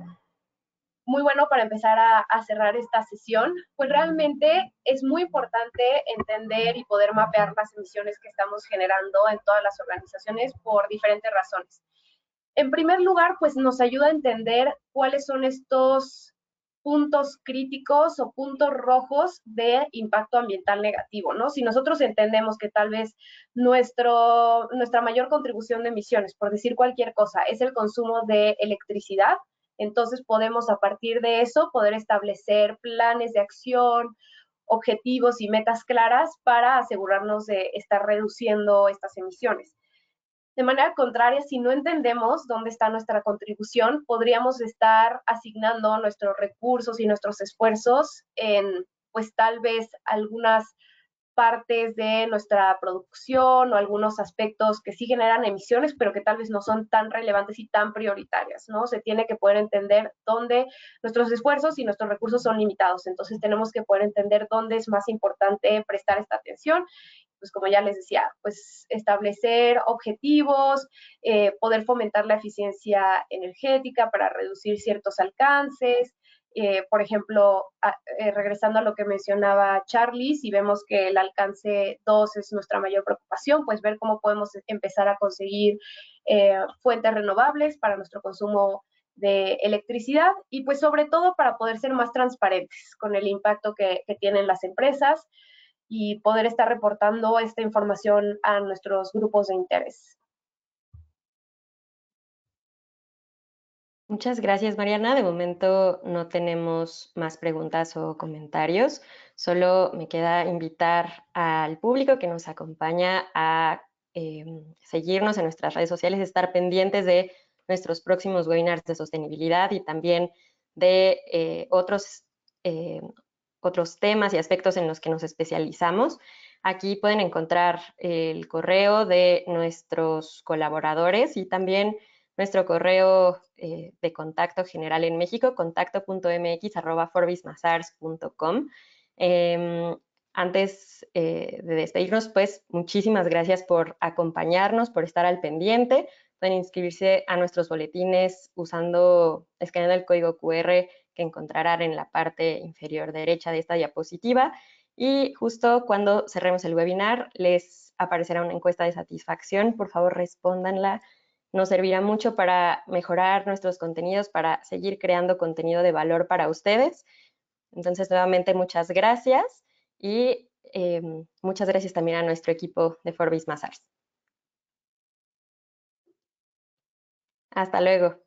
muy bueno para empezar a cerrar esta sesión. Pues realmente es muy importante entender y poder mapear las emisiones que estamos generando en todas las organizaciones por diferentes razones. En primer lugar, pues nos ayuda a entender cuáles son estos puntos críticos o puntos rojos de impacto ambiental negativo, ¿no? Si nosotros entendemos que tal vez nuestra mayor contribución de emisiones, por decir cualquier cosa, es el consumo de electricidad, entonces podemos a partir de eso poder establecer planes de acción, objetivos y metas claras para asegurarnos de estar reduciendo estas emisiones. De manera contraria, si no entendemos dónde está nuestra contribución, podríamos estar asignando nuestros recursos y nuestros esfuerzos en, pues tal vez, algunas partes de nuestra producción o algunos aspectos que sí generan emisiones, pero que tal vez no son tan relevantes y tan prioritarias, ¿no? Se tiene que poder entender dónde nuestros esfuerzos y nuestros recursos son limitados. Entonces tenemos que poder entender dónde es más importante prestar esta atención. Pues como ya les decía, pues establecer objetivos, poder fomentar la eficiencia energética para reducir ciertos alcances. Por ejemplo, regresando a lo que mencionaba Charlie, si vemos que el alcance 2 es nuestra mayor preocupación, pues ver cómo podemos empezar a conseguir fuentes renovables para nuestro consumo de electricidad y pues sobre todo para poder ser más transparentes con el impacto que tienen las empresas y poder estar reportando esta información a nuestros grupos de interés. Muchas gracias, Mariana. De momento no tenemos más preguntas o comentarios. Solo me queda invitar al público que nos acompaña a seguirnos en nuestras redes sociales, estar pendientes de nuestros próximos webinars de sostenibilidad y también de otros temas y aspectos en los que nos especializamos. Aquí pueden encontrar el correo de nuestros colaboradores y también nuestro correo de contacto general en México, contacto.mx@forbismazars.com. Antes de despedirnos, pues muchísimas gracias por acompañarnos, por estar al pendiente. Pueden inscribirse a nuestros boletines escaneando el código QR que encontrarán en la parte inferior derecha de esta diapositiva. Y justo cuando cerremos el webinar, les aparecerá una encuesta de satisfacción. Por favor, respóndanla. Nos servirá mucho para mejorar nuestros contenidos, para seguir creando contenido de valor para ustedes. Entonces, nuevamente, muchas gracias y muchas gracias también a nuestro equipo de Forbis Mazars. Hasta luego.